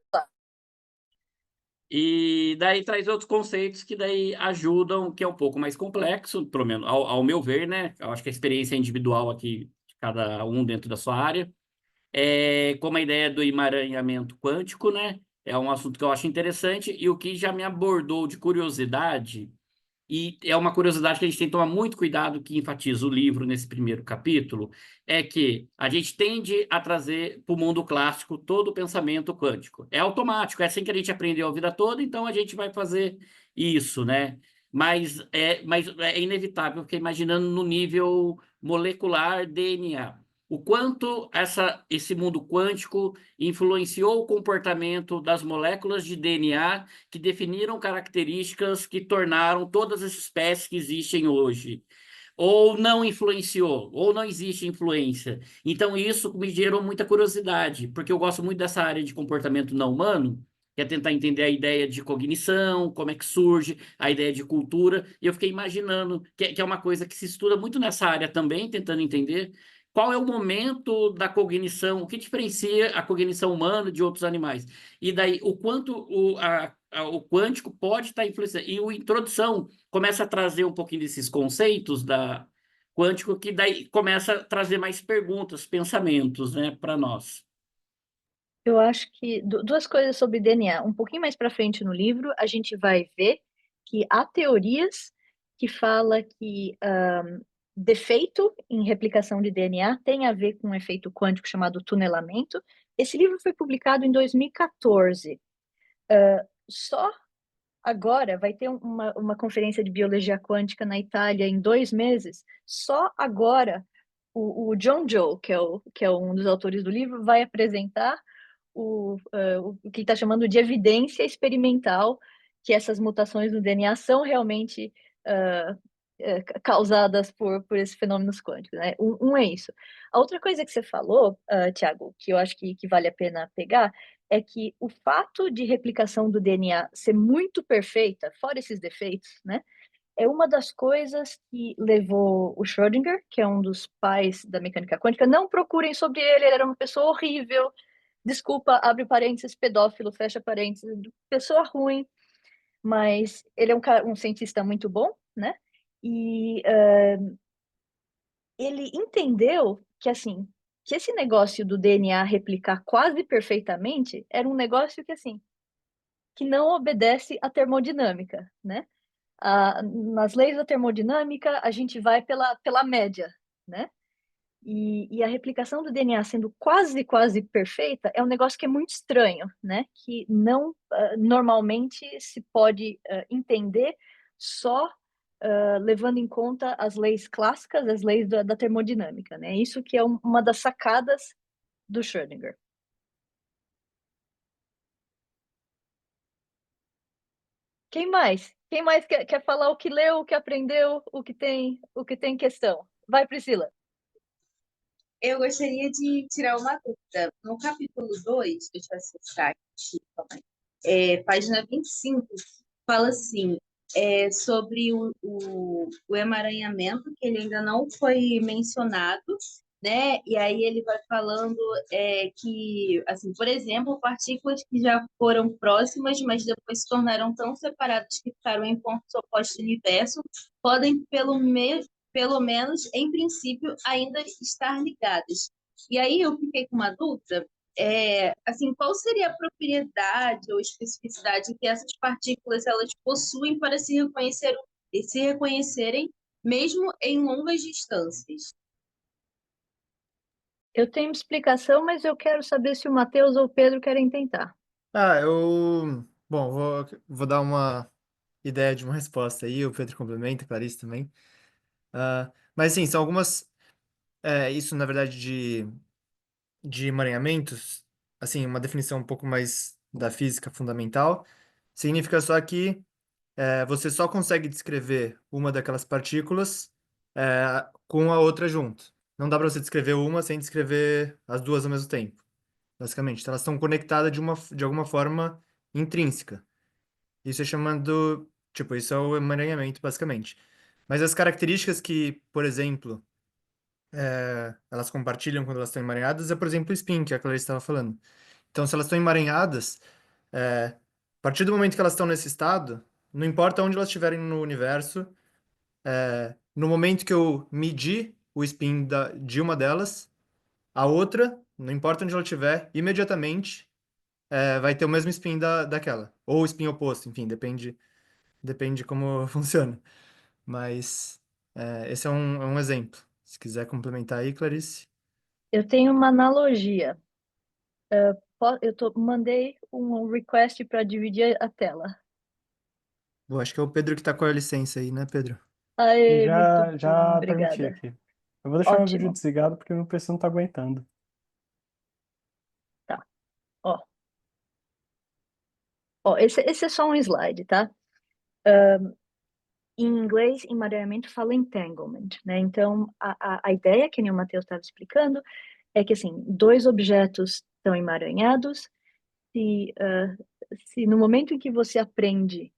Tá. E daí traz outros conceitos que daí ajudam, que é um pouco mais complexo, pelo menos ao meu ver, né? Eu acho que a experiência é individual aqui, de cada um dentro da sua área. Como a ideia do emaranhamento quântico, né? É um assunto que eu acho interessante e o que já me abordou de curiosidade. E é uma curiosidade que a gente tem que tomar muito cuidado, que enfatiza o livro nesse primeiro capítulo, é que a gente tende a trazer para o mundo clássico todo o pensamento quântico. É automático, é assim que a gente aprendeu a vida toda, então a gente vai fazer isso, né? Mas é inevitável, porque imaginando no nível molecular DNA. O quanto esse mundo quântico influenciou o comportamento das moléculas de DNA que definiram características que tornaram todas as espécies que existem hoje. Ou não influenciou, ou não existe influência. Então, isso me gerou muita curiosidade, porque eu gosto muito dessa área de comportamento não humano, que é tentar entender a ideia de cognição, como é que surge, a ideia de cultura, e eu fiquei imaginando, que é uma coisa que se estuda muito nessa área também, tentando entender qual é o momento da cognição, o que diferencia a cognição humana de outros animais. E daí, o quanto o quântico pode estar influenciando. E a introdução começa a trazer um pouquinho desses conceitos da quântico, que daí começa a trazer mais perguntas, pensamentos, né, para nós. Eu acho que duas coisas sobre DNA. Um pouquinho mais para frente no livro, a gente vai ver que há teorias que falam que defeito em replicação de DNA tem a ver com um efeito quântico chamado tunelamento. Esse livro foi publicado em 2014. Só agora vai ter uma conferência de biologia quântica na Itália em 2 meses. Só agora o John Joe, que é um dos autores do livro, vai apresentar o que ele está chamando de evidência experimental que essas mutações no DNA são realmente causadas por esses fenômenos quânticos, né? É isso. A outra coisa que você falou, Tiago, que eu acho que vale a pena pegar, é que o fato de replicação do DNA ser muito perfeita, fora esses defeitos, né? É uma das coisas que levou o Schrödinger, que é um dos pais da mecânica quântica, não procurem sobre ele era uma pessoa horrível, desculpa, abre parênteses, pedófilo, fecha parênteses, pessoa ruim, mas ele é um cientista muito bom, né? E ele entendeu que, assim, que esse negócio do DNA replicar quase perfeitamente era um negócio que, assim, que não obedece à termodinâmica, né? Nas leis da termodinâmica, a gente vai pela média, né? E a replicação do DNA sendo quase perfeita é um negócio que é muito estranho, né? Que não normalmente se pode entender só levando em conta as leis clássicas, as leis da termodinâmica, né? Isso que é uma das sacadas do Schrödinger. Quem mais? Quem mais quer falar o que leu, o que aprendeu, o que tem questão? Vai, Priscila. Eu gostaria de tirar uma dúvida. No capítulo 2, deixa eu acessar aqui, página 25, fala assim, sobre o emaranhamento, que ele ainda não foi mencionado, né? E aí ele vai falando que, assim, por exemplo, partículas que já foram próximas, mas depois se tornaram tão separadas que ficaram em pontos opostos do universo, podem, pelo menos, em princípio, ainda estar ligadas. E aí eu fiquei com uma dúvida, assim, qual seria a propriedade ou especificidade que essas partículas elas possuem para se reconhecerem mesmo em longas distâncias? Eu tenho explicação, mas eu quero saber se o Matheus ou o Pedro querem tentar. Bom, vou dar uma ideia de uma resposta aí, o Pedro complementa, Clarice também. Mas sim, são algumas. Isso, na verdade, de emaranhamentos, assim, uma definição um pouco mais da física fundamental, significa só que você só consegue descrever uma daquelas partículas com a outra junto. Não dá para você descrever uma sem descrever as duas ao mesmo tempo, basicamente. Então, elas estão conectadas de alguma forma intrínseca. Isso é chamado, tipo, isso é o emaranhamento, basicamente. Mas as características que, por exemplo, elas compartilham quando elas estão emaranhadas é, por exemplo, o spin, que a Clarice estava falando. Então, se elas estão emaranhadas, a partir do momento que elas estão nesse estado, não importa onde elas estiverem no universo, no momento que eu medir o spin de uma delas, a outra, não importa onde ela estiver, imediatamente vai ter o mesmo spin daquela. Ou o spin oposto, enfim, depende de como funciona. Mas esse é um exemplo. Se quiser complementar aí, Clarice. Eu tenho uma analogia. Mandei um request para dividir a tela. Eu acho que é o Pedro que está com a licença aí, né, Pedro? Aê, muito bom, Já permiti obrigada. aqui. Eu vou deixar meu vídeo Ótimo. desligado porque meu PC não tá aguentando. Tá. Ó, esse é só um slide, tá? Em inglês, emaranhamento fala entanglement, né? Então, a ideia que nem o Matheus estava explicando é que, assim, dois objetos estão emaranhados, se no momento em que você aprende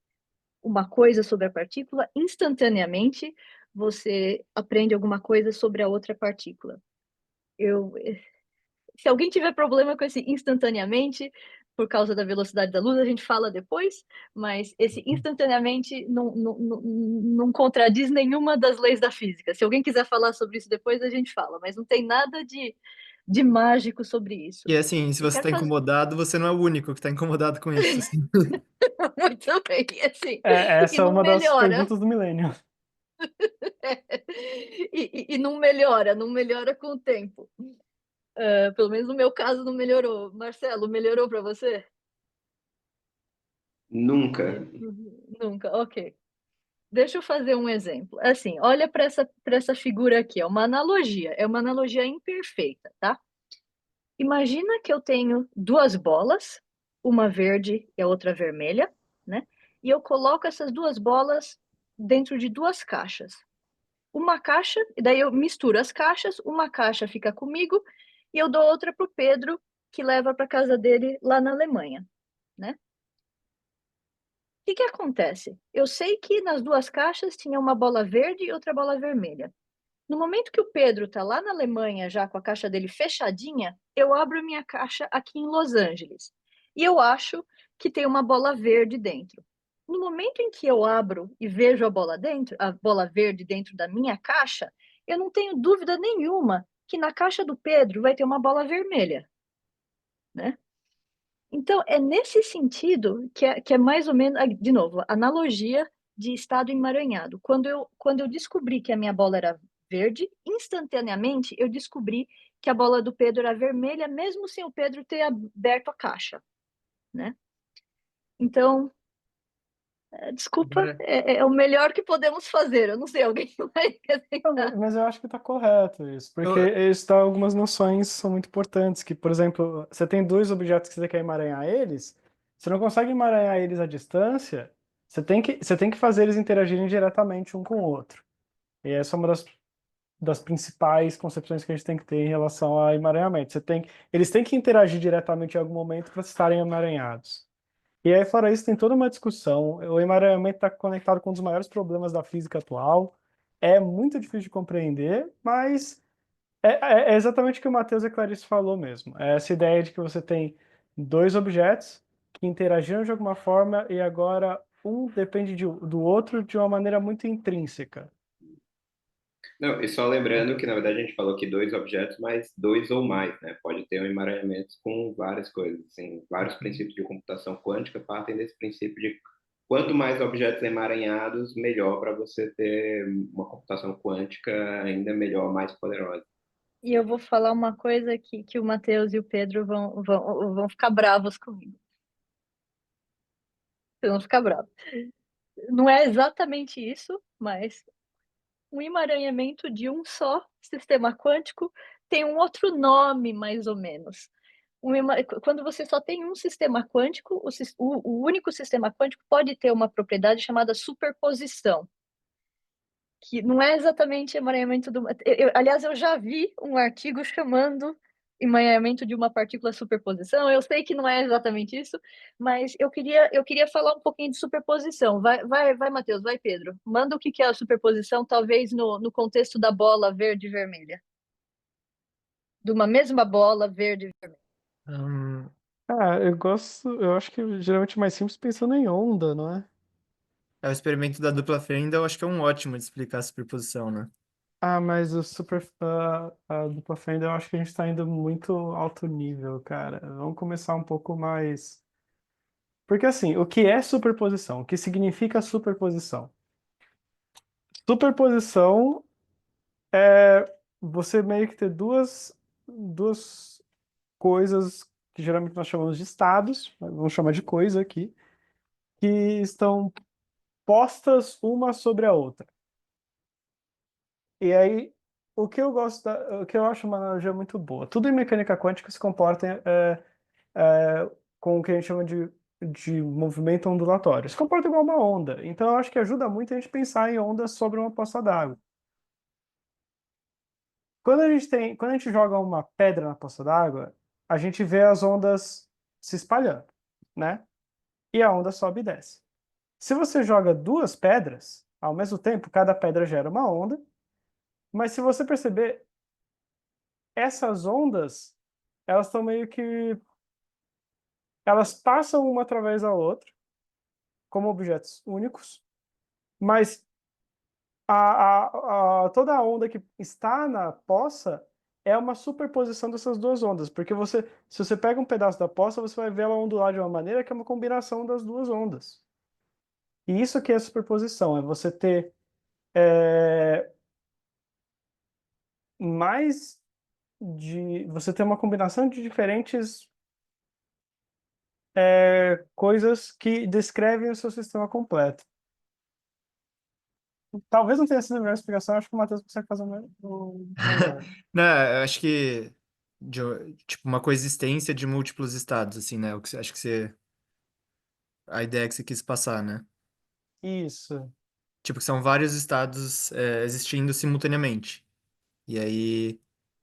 uma coisa sobre a partícula, instantaneamente você aprende alguma coisa sobre a outra partícula. Se alguém tiver problema com esse instantaneamente, por causa da velocidade da luz, a gente fala depois, mas esse instantaneamente não contradiz nenhuma das leis da física. Se alguém quiser falar sobre isso depois, a gente fala, mas não tem nada de mágico sobre isso. E assim, se Eu você quero está fazer incomodado, você não é o único que está incomodado com isso. Assim. muito bem, assim, e Essa é não uma das melhora. perguntas do milênio. E não melhora com o tempo. Pelo menos no meu caso não melhorou. Marcelo, melhorou para você? Nunca. Nunca, ok. Deixa eu fazer um exemplo. Assim, olha para essa figura aqui, é uma analogia imperfeita, tá? Imagina que eu tenho duas bolas, uma verde e a outra vermelha, né? E eu coloco essas duas bolas dentro de duas caixas. Uma caixa, e daí eu misturo as caixas, uma caixa fica comigo e eu dou outra para o Pedro, que leva para casa dele lá na Alemanha, né? O que acontece? Eu sei que nas duas caixas tinha uma bola verde e outra bola vermelha. No momento que o Pedro está lá na Alemanha, já com a caixa dele fechadinha, eu abro minha caixa aqui em Los Angeles. E eu acho que tem uma bola verde dentro. No momento em que eu abro e vejo a bola verde dentro da minha caixa, eu não tenho dúvida nenhuma que na caixa do Pedro vai ter uma bola vermelha, né? Então, é nesse sentido que é mais ou menos, de novo, analogia de estado emaranhado. Quando eu descobri que a minha bola era verde, instantaneamente eu descobri que a bola do Pedro era vermelha, mesmo sem o Pedro ter aberto a caixa, né? Então, desculpa, Agora, é o melhor que podemos fazer. Eu não sei, alguém vai acrescentar? Mas eu acho que está correto isso, porque eu, algumas noções são muito importantes, que, por exemplo, você tem dois objetos que você quer emaranhar eles, você não consegue emaranhar eles à distância, você tem que fazer eles interagirem diretamente um com o outro. E essa é uma das principais concepções que a gente tem que ter em relação a emaranhamento. Eles têm que interagir diretamente em algum momento para estarem emaranhados. E aí, fora isso, tem toda uma discussão. O emaranhamento está conectado com um dos maiores problemas da física atual. É muito difícil de compreender, mas é exatamente o que o Matheus e a Clarice falou mesmo. É essa ideia de que você tem dois objetos que interagiram de alguma forma e agora um depende do outro de uma maneira muito intrínseca. Não, e só lembrando que, na verdade, a gente falou que dois objetos, mas dois ou mais, né? Pode ter um emaranhamento com várias coisas, assim, vários princípios de computação quântica partem desse princípio de quanto mais objetos emaranhados, melhor para você ter uma computação quântica ainda melhor, mais poderosa. E eu vou falar uma coisa que o Matheus e o Pedro vão ficar bravos comigo. Vocês vão ficar bravos. Não é exatamente isso, mas um emaranhamento de um só sistema quântico tem um outro nome, mais ou menos. Quando você só tem um sistema quântico, o único sistema quântico pode ter uma propriedade chamada superposição, que não é exatamente emaranhamento do. Aliás, eu já vi um artigo chamando emaranhamento de uma partícula superposição. Eu sei que não é exatamente isso, mas eu queria falar um pouquinho de superposição. Vai, Matheus, vai, Pedro. Manda o que é a superposição, talvez no contexto da bola verde e vermelha. De uma mesma bola verde e vermelha. hum, Eu acho que geralmente é mais simples pensando em onda, não é? o experimento da dupla fenda, eu acho que é um ótimo de explicar a superposição, né? Mas a dupla fenda, eu acho que a gente está indo muito alto nível, cara. Vamos começar um pouco mais. Porque assim, o que é superposição? O que significa superposição? Superposição é você meio que ter duas coisas que geralmente nós chamamos de estados, mas vamos chamar de coisa aqui, que estão postas uma sobre a outra. E aí, o que eu acho uma analogia muito boa. Tudo em mecânica quântica se comporta com o que a gente chama de movimento ondulatório. Se comporta igual uma onda. Então, eu acho que ajuda muito a gente pensar em ondas sobre uma poça d'água. Quando a gente joga uma pedra na poça d'água, a gente vê as ondas se espalhando, né? E a onda sobe e desce. Se você joga duas pedras, ao mesmo tempo, cada pedra gera uma onda, mas se você perceber, essas ondas, elas estão meio que elas passam uma através da outra, como objetos únicos, mas toda a onda que está na poça é uma superposição dessas duas ondas, porque se você pega um pedaço da poça, você vai ver ela ondular de uma maneira que é uma combinação das duas ondas. E isso que é superposição, é você ter é, você ter uma combinação de diferentes coisas que descrevem o seu sistema completo. Talvez não tenha sido a melhor explicação, acho que o Matheus consegue fazer melhor. Não, eu acho que tipo uma coexistência de múltiplos estados, assim, né? Acho que a ideia que você quis passar, né? Isso, Tipo, que são vários estados existindo simultaneamente. E aí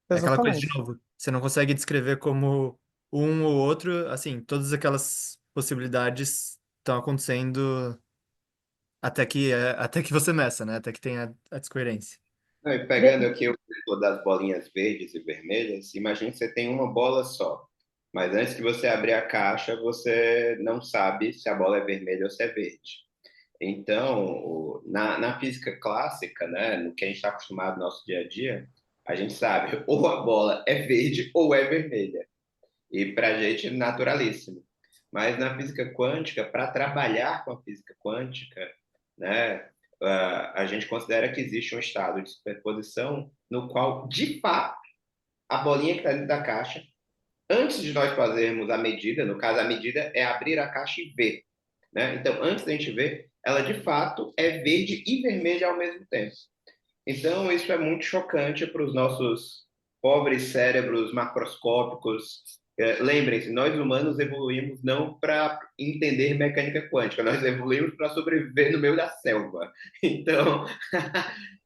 é aquela coisa de exatamente. novo. Você não consegue descrever como um ou outro, assim, todas aquelas possibilidades estão acontecendo até que você meça, né? Até que tenha a descoerência. Não, e pegando aqui o exemplo das bolinhas verdes e vermelhas, imagine que você tem uma bola só. Mas antes de você abrir a caixa, você não sabe se a bola é vermelha ou se é verde. Então, na física clássica, né, no que a gente está acostumado no nosso dia a dia, a gente sabe ou a bola é verde ou é vermelha. E para a gente, naturalíssimo. Mas na física quântica, para trabalhar com a física quântica, né, a gente considera que existe um estado de superposição no qual, de fato, a bolinha que está dentro da caixa, antes de nós fazermos a medida, no caso, a medida é abrir a caixa e ver. Né? Então, antes da gente ver, ela de fato é verde e vermelha ao mesmo tempo. Então, isso é muito chocante para os nossos pobres cérebros macroscópicos. Lembrem-se, nós humanos evoluímos não para entender mecânica quântica, nós evoluímos para sobreviver no meio da selva. Então,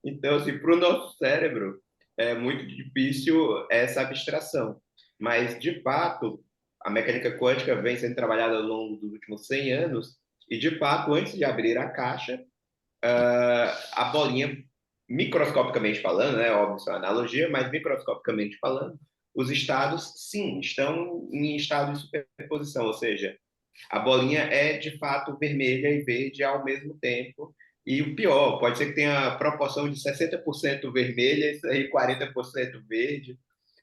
então assim, para o nosso cérebro é muito difícil essa abstração. Mas, de fato, a mecânica quântica vem sendo trabalhada ao longo dos últimos 100 anos e, de fato, antes de abrir a caixa, a bolinha, microscopicamente falando, né, óbvio, isso é uma analogia, mas microscopicamente falando, os estados, sim, estão em estado de superposição, ou seja, a bolinha é de fato vermelha e verde ao mesmo tempo. E o pior, pode ser que tenha a proporção de 60% vermelha e 40% verde.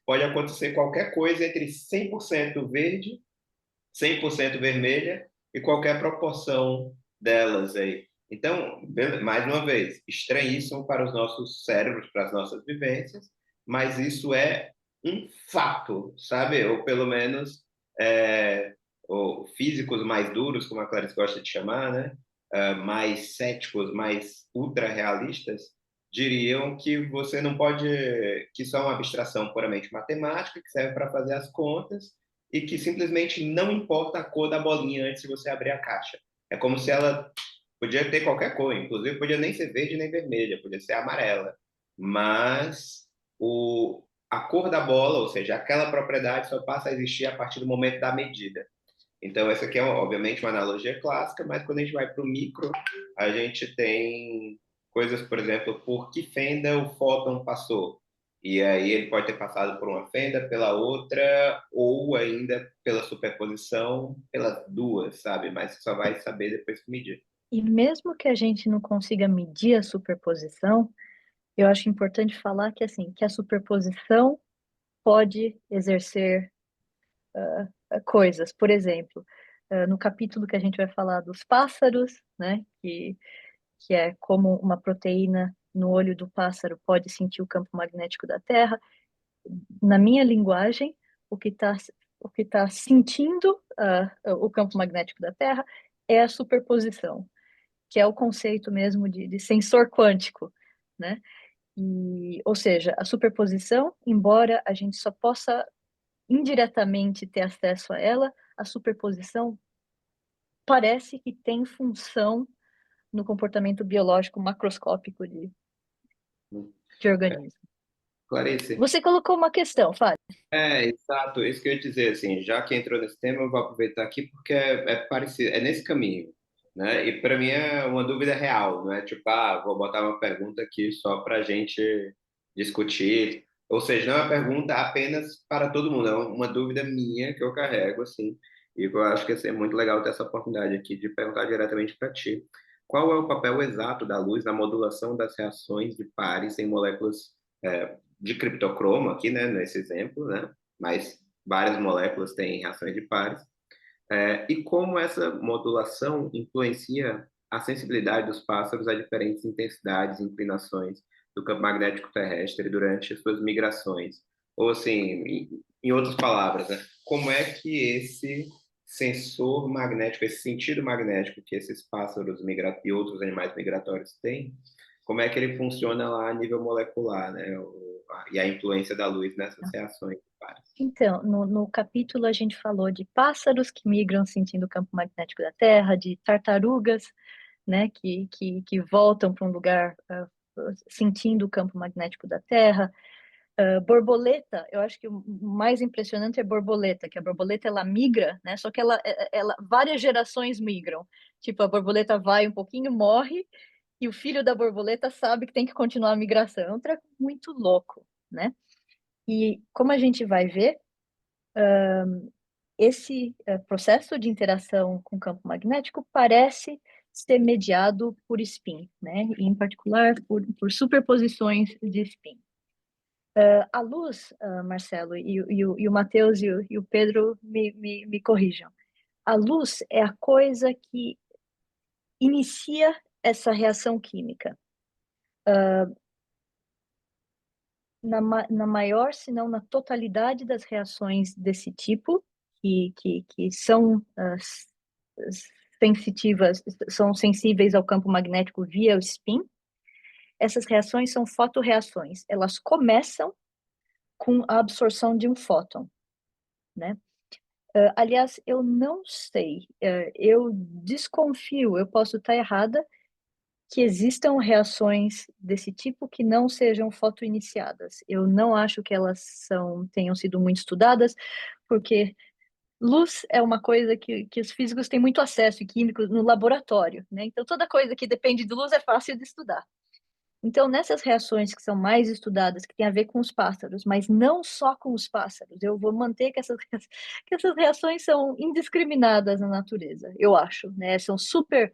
Pode acontecer qualquer coisa entre 100% verde, 100% vermelha e qualquer proporção delas aí. Então, mais uma vez, estranhíssimo para os nossos cérebros, para as nossas vivências, mas isso é um fato, sabe? Ou pelo menos ou físicos mais duros, como a Clarice gosta de chamar, né? Mais céticos, mais ultra-realistas, diriam que você não pode, que isso é uma abstração puramente matemática, que serve para fazer as contas, e que simplesmente não importa a cor da bolinha antes de você abrir a caixa. É como se ela podia ter qualquer cor, inclusive podia nem ser verde nem vermelha, podia ser amarela. Mas a cor da bola, ou seja, aquela propriedade só passa a existir a partir do momento da medida. Então, essa aqui é, obviamente, uma analogia clássica, mas quando a gente vai para o micro, a gente tem coisas, por exemplo, por que fenda o fóton passou. E aí ele pode ter passado por uma fenda, pela outra, ou ainda pela superposição, pelas duas, sabe? Mas você só vai saber depois que medir. E mesmo que a gente não consiga medir a superposição, eu acho importante falar que, assim, que a superposição pode exercer coisas. Por exemplo, no capítulo que a gente vai falar dos pássaros, né, que é como uma proteína no olho do pássaro pode sentir o campo magnético da Terra, na minha linguagem, o que tá sentindo o campo magnético da Terra é a superposição, que é o conceito mesmo de sensor quântico, né? Ou seja, a superposição, embora a gente só possa indiretamente ter acesso a ela, a superposição parece que tem função no comportamento biológico macroscópico de organismo. Clarice. Você colocou uma questão, Fábio. Exato, isso que eu ia dizer, assim, já que entrou nesse tema, eu vou aproveitar aqui porque é parecido, é nesse caminho, né? E para mim é uma dúvida real, não é tipo, vou botar uma pergunta aqui só para a gente discutir, ou seja, não é uma pergunta apenas para todo mundo, é uma dúvida minha que eu carrego, assim, e eu acho que ia ser muito legal ter essa oportunidade aqui de perguntar diretamente para ti. Qual é o papel exato da luz na modulação das reações de pares em moléculas de criptocromo aqui, né, nesse exemplo, né, mas várias moléculas têm reações de pares, e como essa modulação influencia a sensibilidade dos pássaros a diferentes intensidades e inclinações do campo magnético terrestre durante suas migrações. Ou assim, em outras palavras, né, como é que esse sensor magnético, esse sentido magnético que esses pássaros e outros animais migratórios têm, como é que ele funciona lá a nível molecular, né? E a influência da luz nessas reações. Então, no capítulo a gente falou de pássaros que migram sentindo o campo magnético da Terra, de tartarugas, né, que voltam para um lugar sentindo o campo magnético da Terra. Borboleta, eu acho que o mais impressionante é borboleta, que a borboleta ela migra, né? Só que ela várias gerações migram. Tipo, a borboleta vai um pouquinho, morre, e o filho da borboleta sabe que tem que continuar a migração. É um treco muito louco, né? E como a gente vai ver, esse processo de interação com o campo magnético parece ser mediado por spin, né? Em particular por superposições de spin. A luz, Marcelo, e o Matheus e o Pedro me corrijam. A luz é a coisa que inicia essa reação química. Na maior, se não na totalidade das reações desse tipo, que são sensitivas, são sensíveis ao campo magnético via o spin, essas reações são fotorreações. Elas começam com a absorção de um fóton, né? Aliás, eu não sei, eu desconfio, eu posso estar errada, que existam reações desse tipo que não sejam fotoiniciadas. Eu não acho que elas tenham sido muito estudadas, porque luz é uma coisa que os físicos têm muito acesso, e químicos, no laboratório, né? Então, toda coisa que depende de luz é fácil de estudar. Então, nessas reações que são mais estudadas, que tem a ver com os pássaros, mas não só com os pássaros, eu vou manter que essas reações são indiscriminadas na natureza, eu acho, né? São super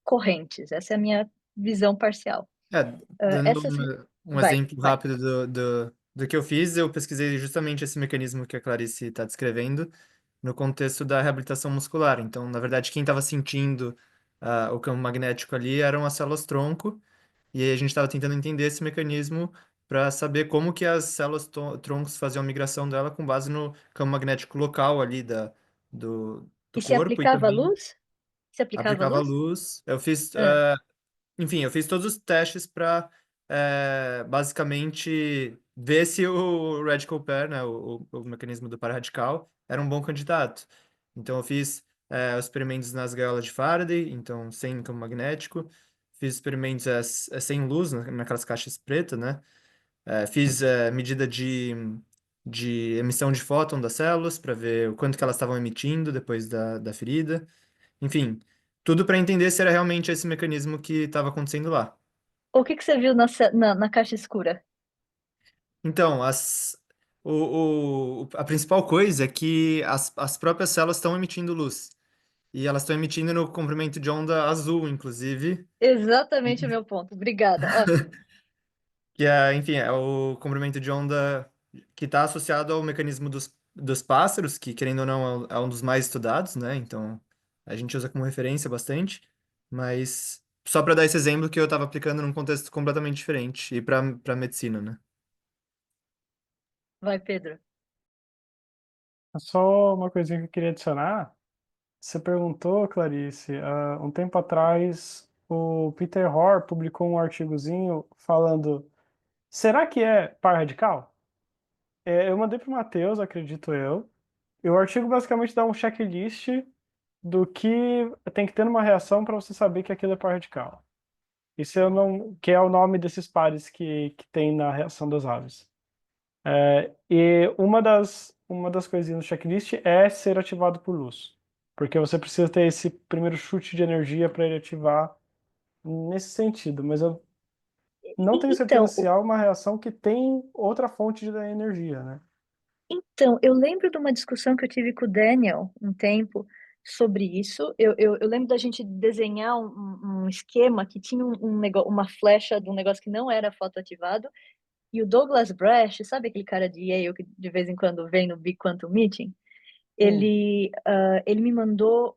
correntes. Essa é a minha visão parcial. Dando Essas... um Vai, exemplo vai. rápido do que eu fiz, eu pesquisei justamente esse mecanismo que a Clarice está descrevendo no contexto da reabilitação muscular. Então, na verdade, quem estava sentindo o campo magnético ali eram as células-tronco, e aí a gente estava tentando entender esse mecanismo para saber como que as células-troncos faziam a migração dela com base no campo magnético local ali do E se corpo e aplicava a também luz? Se aplicava a aplicava luz? luz. Eu fiz, Ah, enfim, eu fiz todos os testes para basicamente ver se o radical pair, né, o mecanismo do par radical, era um bom candidato. Então eu fiz os experimentos nas gaiolas de Faraday, então sem campo magnético. Fiz experimentos sem luz, naquelas caixas pretas, né? Fiz medida de emissão de fóton das células para ver o quanto que elas estavam emitindo depois da ferida. Enfim, tudo para entender se era realmente esse mecanismo que estava acontecendo lá. o que você viu na caixa escura? Então, a principal coisa é que as próprias células estão emitindo luz. E elas estão emitindo no comprimento de onda azul, inclusive, Exatamente o meu ponto. Obrigada. Ótimo. que é, enfim, é o comprimento de onda que está associado ao mecanismo dos pássaros, que, querendo ou não, é um dos mais estudados, né? Então, a gente usa como referência bastante, mas só para dar esse exemplo que eu estava aplicando num contexto completamente diferente, e para medicina, né? Vai, Pedro. Só uma coisinha que eu queria adicionar. Você perguntou, Clarice, um tempo atrás, o Peter Hoare publicou um artigozinho falando: será que é par radical? Eu mandei para o Matheus, acredito eu. E o artigo basicamente dá um checklist do que tem que ter numa reação para você saber que aquilo é par radical. Isso eu não, que é o nome desses pares que tem na reação das aves. E uma das coisinhas no checklist é ser ativado por luz. Porque você precisa ter esse primeiro chute de energia para ele ativar nesse sentido. Mas eu não tenho certeza Então, se há uma reação que tem outra fonte de energia, né? Então, eu lembro de uma discussão que eu tive com o Daniel um tempo sobre isso. Eu lembro da gente desenhar um esquema que tinha uma flecha de um negócio que não era fotoativado. E o Douglas Brash, sabe aquele cara de Yale que de vez em quando vem no Big Quantum Meeting? Ele me mandou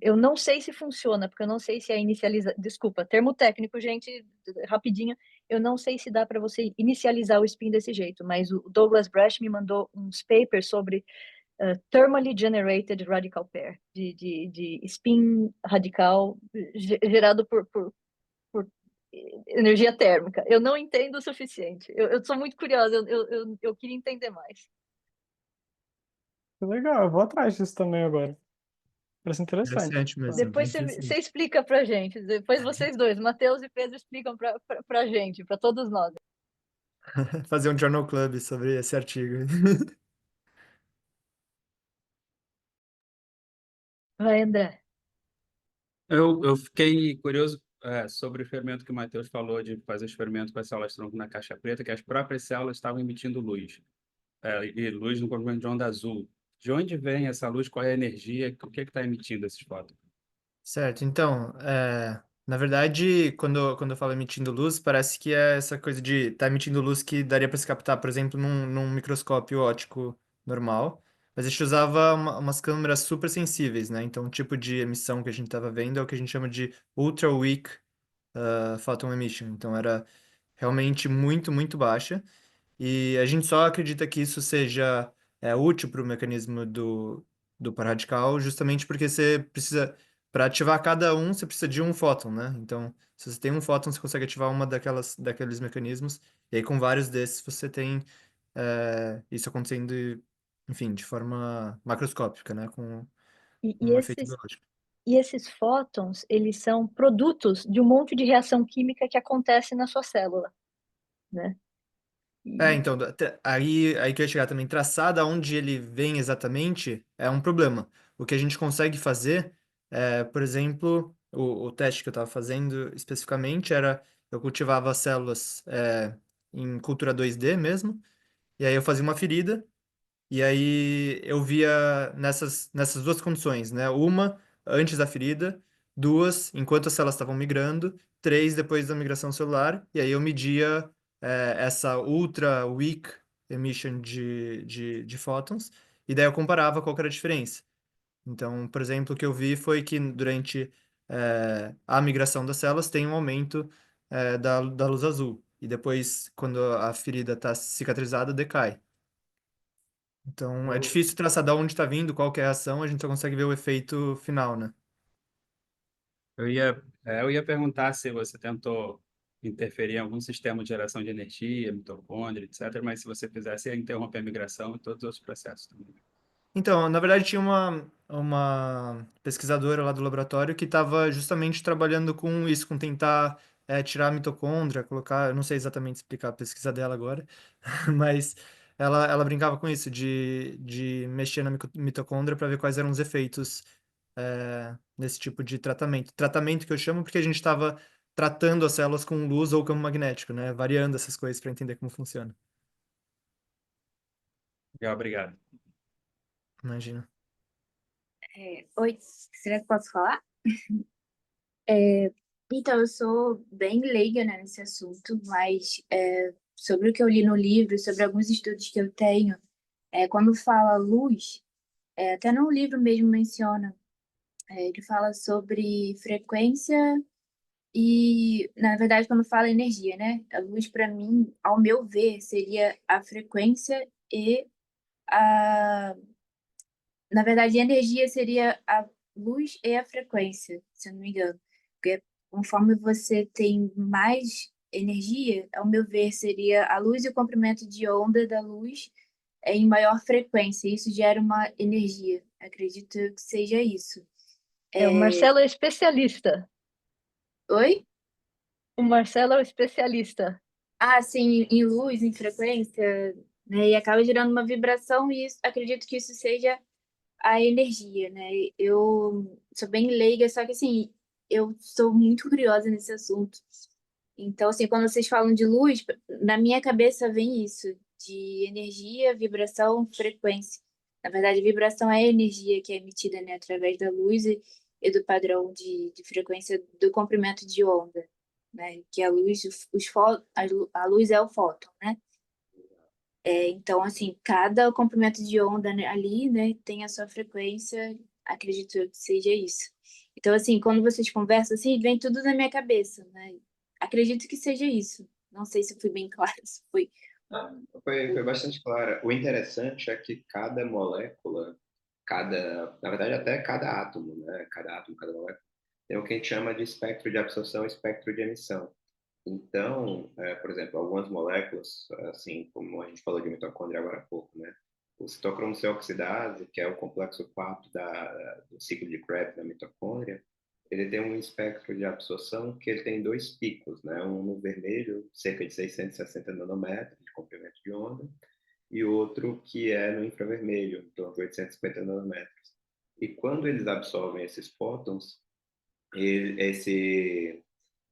eu não sei se funciona, porque eu não sei se é inicializar. Desculpa, termo técnico, gente, rapidinho. Eu não sei se dá para você inicializar o spin desse jeito, mas o Douglas Brash me mandou uns papers sobre thermally generated radical pair, de spin radical gerado por energia térmica. Eu não entendo o suficiente. Eu sou muito curiosa, eu queria entender mais. Que legal, eu vou atrás disso também agora. Parece interessante. Interessante mesmo, bem Depois você interessante. explica pra gente. Depois vocês dois, Matheus e Pedro, explicam pra gente, pra todos nós. Fazer um journal club sobre esse artigo. Vai, André. Eu fiquei curioso sobre o experimento que o Matheus falou de fazer experimento com as células-tronco na caixa preta, que as próprias células estavam emitindo luz, e luz no comprimento de onda azul. De onde vem essa luz? Qual é a energia? O que está emitindo esses fótons? Certo, então, na verdade, quando eu falo emitindo luz, parece que é essa coisa de estar emitindo luz que daria para se captar, por exemplo, num microscópio óptico normal, mas a gente usava umas câmeras super sensíveis, né? Então, o tipo de emissão que a gente estava vendo é o que a gente chama de ultra weak photon emission. Então, era realmente muito, muito baixa. E a gente só acredita que isso seja útil para o mecanismo do pararadical, justamente porque você precisa, para ativar cada um, você precisa de um fóton, né? Então, se você tem um fóton, você consegue ativar daqueles mecanismos, e aí com vários desses você tem isso acontecendo, enfim, de forma macroscópica, né? Com E, e um efeito esses, biológico. e esses fótons, eles são produtos de um monte de reação química que acontece na sua célula, né? E, Então, aí que eu ia chegar também, traçar da onde ele vem exatamente é um problema. O que a gente consegue fazer, por exemplo, o teste que eu estava fazendo especificamente era, eu cultivava células em cultura 2D mesmo, e aí eu fazia uma ferida, e aí eu via nessas duas condições, né? Uma antes da ferida, duas enquanto as células estavam migrando, três depois da migração celular, e aí eu media essa ultra weak emission de fótons, e daí eu comparava qual que era a diferença. Então, por exemplo, o que eu vi foi que durante a migração das células tem um aumento da luz azul, e depois, quando a ferida está cicatrizada, decai. Então, é difícil traçar de onde está vindo, qual que é a ação, a gente só consegue ver o efeito final, né? Eu ia perguntar se você tentou interferir em algum sistema de geração de energia, mitocôndria, etc., mas se você fizesse, ia interromper a migração e todos os outros processos também. Então, na verdade, tinha uma pesquisadora lá do laboratório que estava justamente trabalhando com isso, com tentar tirar a mitocôndria, colocar, eu não sei exatamente explicar a pesquisa dela agora, mas ela brincava com isso, de mexer na mitocôndria para ver quais eram os efeitos nesse tipo de tratamento. Tratamento que eu chamo porque a gente estava tratando as células com luz ou campo magnético, né? Variando essas coisas para entender como funciona. Legal, obrigado. Imagina. Oi, será que posso falar? É, então, eu sou bem leiga, né, nesse assunto, mas sobre o que eu li no livro, sobre alguns estudos que eu tenho, quando fala luz, até no livro mesmo menciona, ele fala sobre frequência e, na verdade, quando fala energia, né? A luz, para mim, ao meu ver, seria a frequência e a... Na verdade, a energia seria a luz e a frequência, se eu não me engano. Porque conforme você tem mais energia, ao meu ver, seria a luz e o comprimento de onda da luz em maior frequência. Isso gera uma energia. Acredito que seja isso. o Marcelo é especialista. Oi? O Marcelo é o especialista. Ah, sim, em luz, em frequência, né? E acaba gerando uma vibração e acredito que isso seja a energia, né? Eu sou bem leiga, só que assim, eu sou muito curiosa nesse assunto. Então, assim, quando vocês falam de luz, na minha cabeça vem isso, de energia, vibração, frequência. Na verdade, vibração é a energia que é emitida, né, através da luz e do padrão de frequência do comprimento de onda, né? Que a luz, a luz é o fóton, né? Então, assim, cada comprimento de onda, né, ali, né, tem a sua frequência, acredito eu que seja isso. Então, assim, quando vocês conversam, assim, vem tudo na minha cabeça, né? Acredito que seja isso. Não sei se fui bem clara, se foi. Foi bastante clara. O interessante é que cada molécula, na verdade, até cada átomo, né? Cada átomo, cada molécula, tem o que a gente chama de espectro de absorção e espectro de emissão. Então, por exemplo, algumas moléculas, assim como a gente falou de mitocôndria agora há pouco, né? O citocromo C oxidase, que é o complexo 4 do ciclo de Krebs da mitocôndria, ele tem um espectro de absorção que ele tem dois picos, né? Um no vermelho, cerca de 660 nanômetros de comprimento de onda, e outro que é no infravermelho, em torno de 850 nanômetros. E quando eles absorvem esses fótons,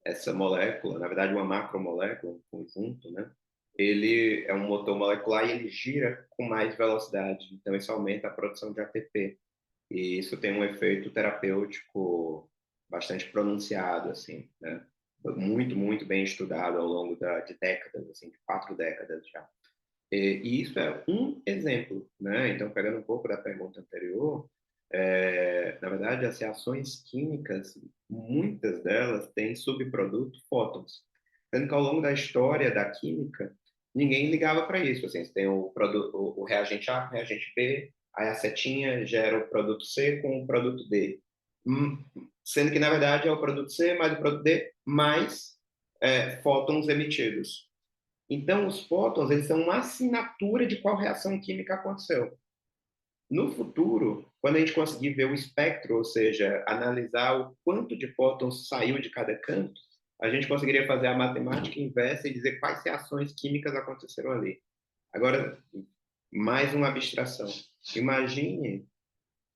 essa molécula, na verdade uma macromolécula, um conjunto, né? Ele é um motor molecular e ele gira com mais velocidade, então isso aumenta a produção de ATP. E isso tem um efeito terapêutico bastante pronunciado, assim, né? Muito, muito bem estudado ao longo de décadas, assim, de 4 décadas já. E isso é um exemplo, né? Então, pegando um pouco da pergunta anterior, na verdade, as reações químicas, muitas delas têm subproduto fótons. Sendo que ao longo da história da química, ninguém ligava para isso. Assim, você tem o, produto, o reagente A com o reagente B, aí a setinha gera o produto C com o produto D. Sendo que, na verdade, é o produto C mais o produto D mais fótons emitidos. Então, os fótons, eles são uma assinatura de qual reação química aconteceu. No futuro, quando a gente conseguir ver o espectro, ou seja, analisar o quanto de fótons saiu de cada canto, a gente conseguiria fazer a matemática inversa e dizer quais reações químicas aconteceram ali. Agora, mais uma abstração. Imagine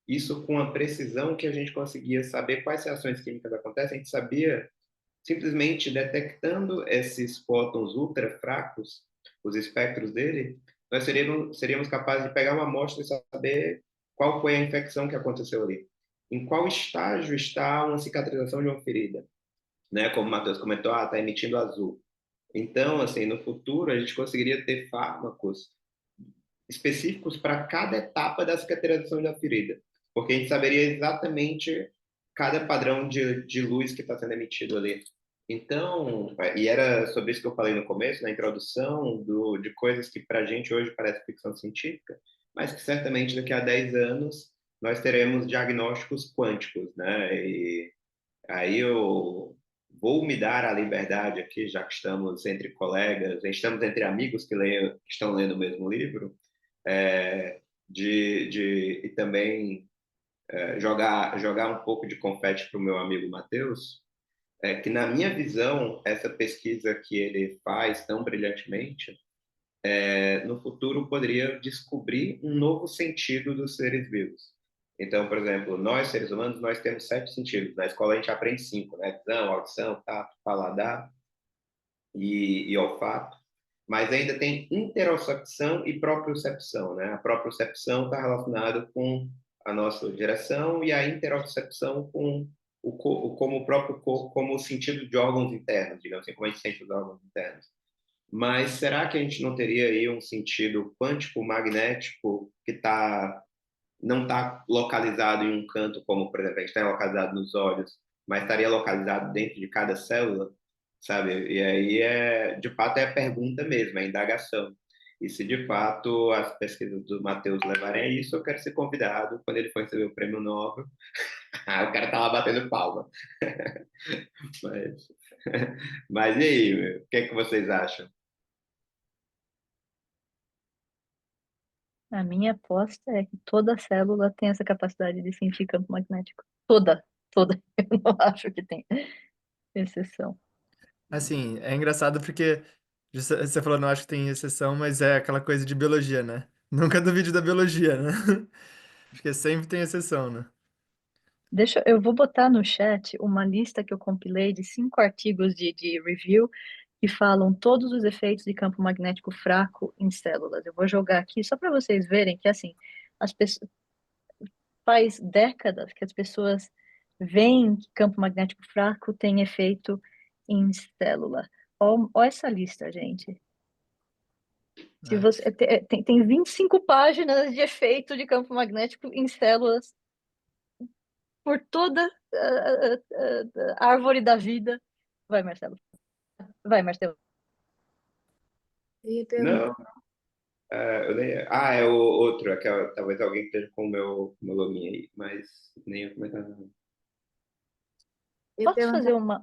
isso com a precisão que a gente conseguia saber quais reações químicas acontecem. A gente sabia simplesmente detectando esses fótons ultra fracos, os espectros dele, nós seríamos capazes de pegar uma amostra e saber qual foi a infecção que aconteceu ali. Em qual estágio está uma cicatrização de uma ferida, né? Como o Matheus comentou, está emitindo azul. Então, assim, no futuro a gente conseguiria ter fármacos específicos para cada etapa da cicatrização da ferida, porque a gente saberia exatamente cada padrão de luz que está sendo emitido ali. Então, e era sobre isso que eu falei no começo, na introdução, de coisas que para a gente hoje parece ficção científica, mas que certamente daqui a 10 anos nós teremos diagnósticos quânticos, né? E aí eu vou me dar a liberdade aqui, já que estamos entre colegas, estamos entre amigos que estão lendo o mesmo livro, é, e também jogar um pouco de confete para o meu amigo Matheus, que na minha visão, essa pesquisa que ele faz tão brilhantemente, no futuro poderia descobrir um novo sentido dos seres vivos. Então, por exemplo, nós, seres humanos, nós temos 7 sentidos. Na escola a gente aprende 5, né? Visão, audição, tato, paladar e olfato. Mas ainda tem interocepção e propriocepção, né? A propriocepção está relacionada com a nossa direção e a interocepção com como o próprio corpo, como o sentido de órgãos internos, digamos assim, como a gente sente os órgãos internos. Mas será que a gente não teria aí um sentido quântico, magnético, que não está localizado em um canto, como, por exemplo, a gente está localizado nos olhos, mas estaria localizado dentro de cada célula, sabe? E aí, de fato, é a pergunta mesmo, é a indagação. E se, de fato, as pesquisas do Matheus levarem a isso, eu quero ser convidado, quando ele for receber o prêmio Nobel. O cara tá lá batendo palma. mas, mas e aí, o que é que vocês acham? A minha aposta é que toda célula tem essa capacidade de sentir campo magnético. Toda, toda. Eu não acho que tem exceção. Assim, é engraçado porque você falou, não acho que tem exceção, mas é aquela coisa de biologia, né? Nunca duvide da biologia, né? Porque sempre tem exceção, né? Eu vou botar no chat uma lista que eu compilei de 5 artigos de review que falam todos os efeitos de campo magnético fraco em células. Eu vou jogar aqui só para vocês verem que, assim, as pessoas, faz décadas que as pessoas veem que campo magnético fraco tem efeito em célula. Olha essa lista, gente. Se É. você tem 25 páginas de efeito de campo magnético em células por toda a árvore da vida. Vai, Marcelo. Vai, Marcelo. Eu ia perguntar. Não, é o outro, talvez alguém que esteja com o meu login aí, mas nem eu comentar nada. Eu ia Posso fazer perguntar.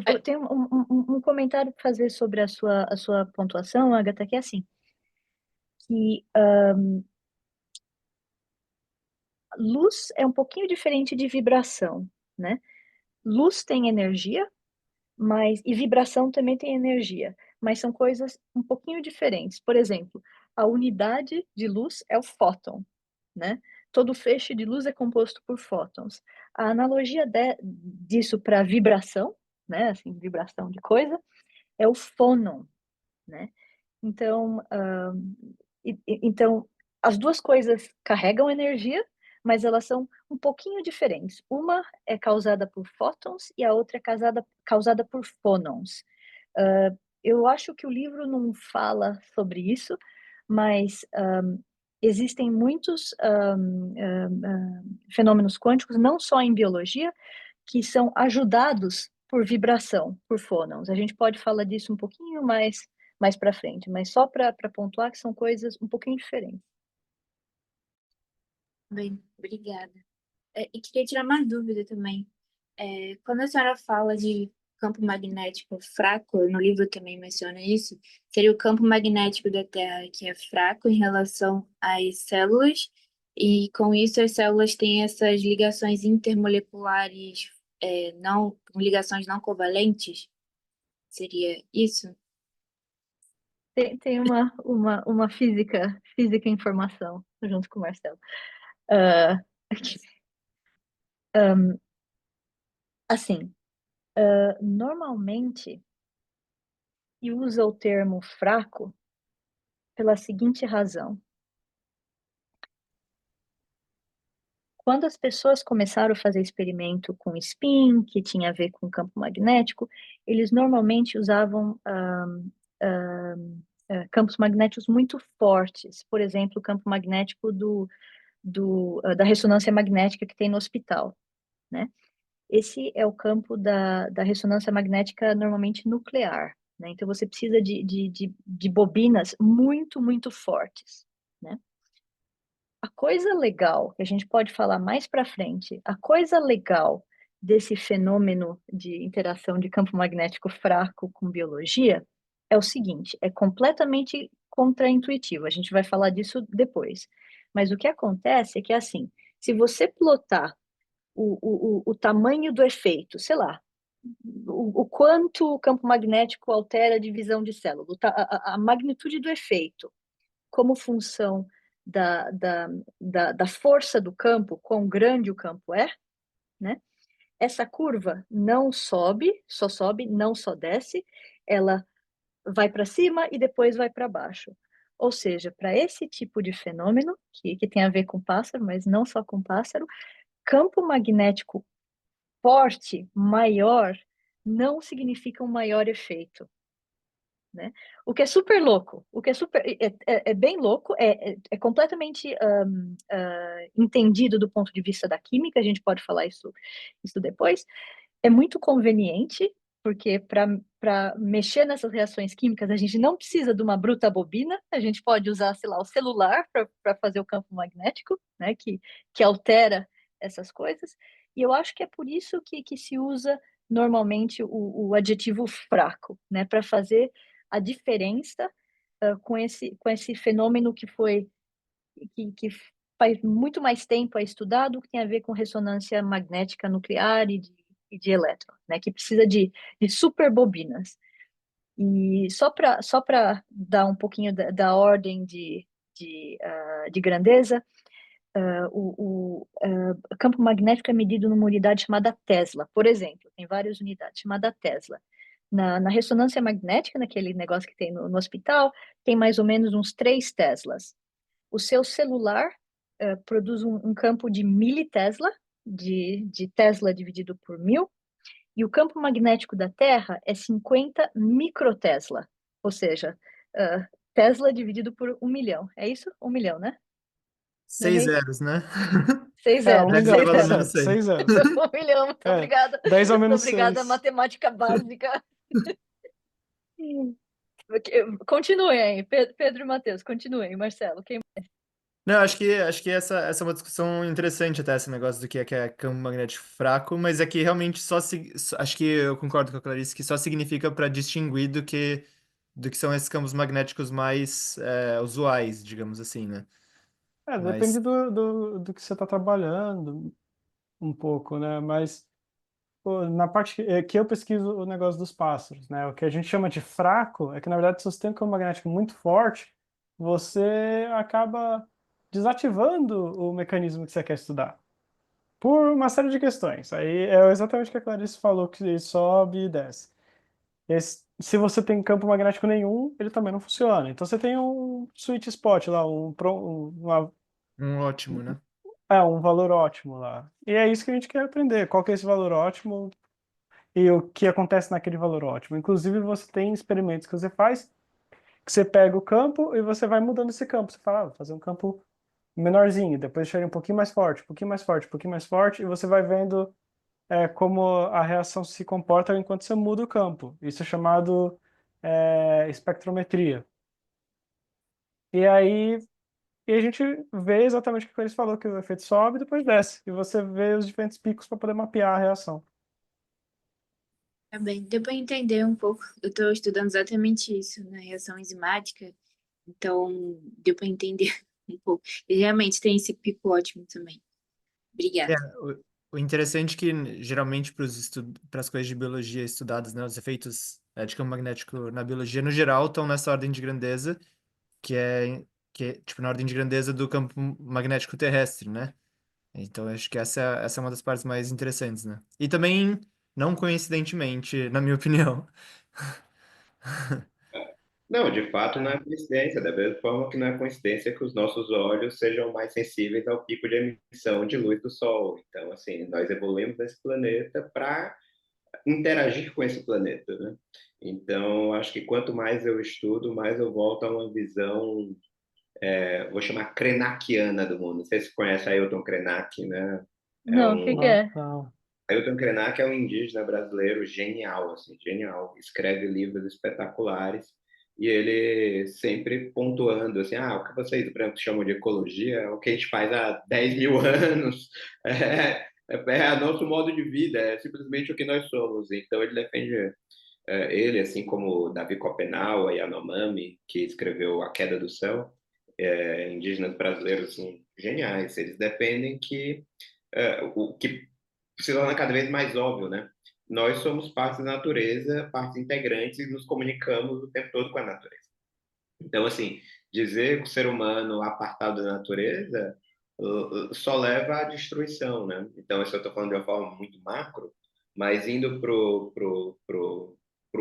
eu tenho um comentário para fazer sobre a sua pontuação, Agatha, que é assim, que luz é um pouquinho diferente de vibração, né? Luz tem energia, e vibração também tem energia, mas são coisas um pouquinho diferentes. Por exemplo, a unidade de luz é o fóton, né? Todo feixe de luz é composto por fótons. A analogia disso para vibração, né? Assim, vibração de coisa, é o fônon, né? Então, então as duas coisas carregam energia, mas elas são um pouquinho diferentes. Uma é causada por fótons e a outra é causada por fônons. Eu acho que o livro não fala sobre isso, mas existem muitos fenômenos quânticos, não só em biologia, que são ajudados por vibração, por fônons. A gente pode falar disso um pouquinho mais para frente, mas só para pontuar que são coisas um pouquinho diferentes. Bem, obrigada. E queria tirar uma dúvida também. Quando a senhora fala de campo magnético fraco, no livro também menciona isso, seria o campo magnético da Terra que é fraco em relação às células, e com isso as células têm essas ligações intermoleculares, ligações não covalentes? Seria isso? Tem uma física em informação junto com o Marcelo. Aqui. Assim, normalmente, e usa o termo fraco pela seguinte razão. Quando as pessoas começaram a fazer experimento com spin, que tinha a ver com campo magnético, eles normalmente usavam campos magnéticos muito fortes. Por exemplo, o campo magnético da ressonância magnética que tem no hospital, né? Esse é o campo da ressonância magnética normalmente nuclear, né? Então você precisa de bobinas muito, muito fortes, né? A coisa legal, que a gente pode falar mais para frente, a coisa legal desse fenômeno de interação de campo magnético fraco com biologia é o seguinte, é completamente contraintuitivo, a gente vai falar disso depois. Mas o que acontece é que, assim, se você plotar o tamanho do efeito, sei lá, o quanto o campo magnético altera a divisão de célula, a magnitude do efeito, como função da força do campo, quão grande o campo é, né? Essa curva não sobe, não só desce, ela vai para cima e depois vai para baixo. Ou seja, para esse tipo de fenômeno, que tem a ver com pássaro, mas não só com pássaro, campo magnético forte, maior, não significa um maior efeito. Né? O que é super louco, o que é bem louco, é completamente entendido do ponto de vista da química, a gente pode falar isso depois, é muito conveniente, porque para mexer nessas reações químicas a gente não precisa de uma bruta bobina, a gente pode usar, sei lá, o celular para fazer o campo magnético, né, que altera essas coisas, e eu acho que é por isso que se usa normalmente o adjetivo fraco, né, para fazer a diferença com esse fenômeno que faz muito mais tempo é estudado, que tem a ver com ressonância magnética nuclear e de elétrons, né, que precisa de superbobinas. E só para dar um pouquinho da ordem de grandeza, o campo magnético é medido numa unidade chamada Tesla, por exemplo, tem várias unidades, chamada Tesla. Na ressonância magnética, naquele negócio que tem no hospital, tem mais ou menos uns 3 Teslas. O seu celular produz um campo de militesla, de Tesla dividido por 1000, e o campo magnético da Terra é 50 microtesla, ou seja, Tesla dividido por 1 milhão. É isso? 1 milhão, né? 6 zeros, né? 6 1 zeros. milhão, Elevado tá ao menos certo, 6. 6 anos. 1 milhão, muito obrigada. 10 ao Muito menos obrigada, 6. matemática básica. Continuem aí, Pedro e Matheus, continuem. Marcelo, quem... Não, acho que essa é uma discussão interessante até, esse negócio do que é campo magnético fraco, mas é que realmente acho que eu concordo com a Clarice, que só significa para distinguir do que são esses campos magnéticos mais usuais, digamos assim, né? Depende Mas, do que você está trabalhando um pouco, né? Mas pô, na parte que eu pesquiso o negócio dos pássaros, né? O que a gente chama de fraco é que, na verdade, se você tem um campo magnético muito forte, você acaba desativando o mecanismo que você quer estudar. Por uma série de questões. Aí é exatamente o que a Clarice falou, que sobe e desce. Se você tem campo magnético nenhum, ele também não funciona. Então você tem um sweet spot lá, um ótimo, né? um valor ótimo lá. E é isso que a gente quer aprender. Qual que é esse valor ótimo e o que acontece naquele valor ótimo. Inclusive, você tem experimentos que você faz, que você pega o campo e você vai mudando esse campo. Você fala, vou fazer um campo menorzinho, depois deixa ele um pouquinho mais forte, um pouquinho mais forte, um pouquinho mais forte, e você vai vendo como a reação se comporta enquanto você muda o campo. Isso é chamado espectrometria. E aí e a gente vê exatamente o que eles falou, que o efeito sobe e depois desce. E você vê os diferentes picos para poder mapear a reação. Tá bem, deu para entender um pouco. Eu estou estudando exatamente isso na reação enzimática, então deu para entender um pouco. E realmente tem esse pico ótimo também. É, Obrigada. o interessante é que, geralmente, para as coisas de biologia estudadas, né, os efeitos de campo magnético na biologia, no geral, estão nessa ordem de grandeza, que é tipo, na ordem de grandeza do campo magnético terrestre, né? Então, acho que essa é uma das partes mais interessantes, né? E também, não coincidentemente, na minha opinião. Não, de fato não é coincidência, da mesma forma que não é coincidência que os nossos olhos sejam mais sensíveis ao pico de emissão de luz do Sol. Então, assim, nós evoluímos nesse planeta para interagir com esse planeta, né? Então, acho que quanto mais eu estudo, mais eu volto a uma visão, vou chamar krenakiana do mundo. Não sei se você conhece Ailton Krenak, né? É Não, o que que um é? Não. Ailton Krenak é um indígena brasileiro genial, assim, genial. Escreve livros espetaculares e ele sempre pontuando assim, o que vocês brancos chamam de ecologia é o que a gente faz há 10 mil anos, é nosso modo de vida, é simplesmente o que nós somos. Então ele defende, ele, assim como Davi Copenau e Yanomami, que escreveu A Queda do Céu, indígenas brasileiros assim, geniais. Eles defendem que o que se torna cada vez mais óbvio, né? Nós somos parte da natureza, partes integrantes e nos comunicamos o tempo todo com a natureza. Então, assim, dizer que o ser humano apartado da natureza só leva à destruição, né? Então, isso eu estou falando de uma forma muito macro, mas indo pro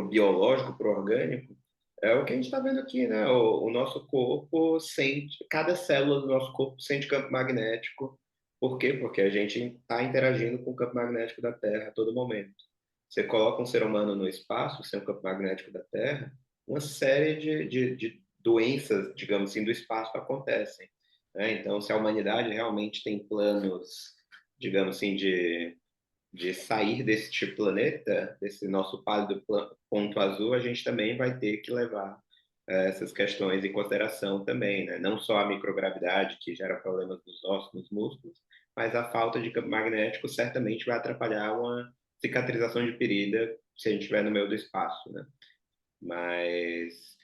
biológico, pro orgânico, é o que a gente está vendo aqui, né? O nosso corpo sente, cada célula do nosso corpo sente campo magnético. Por quê? Porque a gente está interagindo com o campo magnético da Terra a todo momento. Você coloca um ser humano no espaço, sem o campo magnético da Terra, uma série de doenças, digamos assim, do espaço acontecem, né? Então, se a humanidade realmente tem planos, digamos assim, de sair deste planeta, desse nosso pálido ponto azul, a gente também vai ter que levar essas questões em consideração também, né? Não só a microgravidade, que gera problemas nos ossos, nos músculos, mas a falta de campo magnético certamente vai atrapalhar uma cicatrização de ferida se a gente estiver no meio do espaço, né? Mas,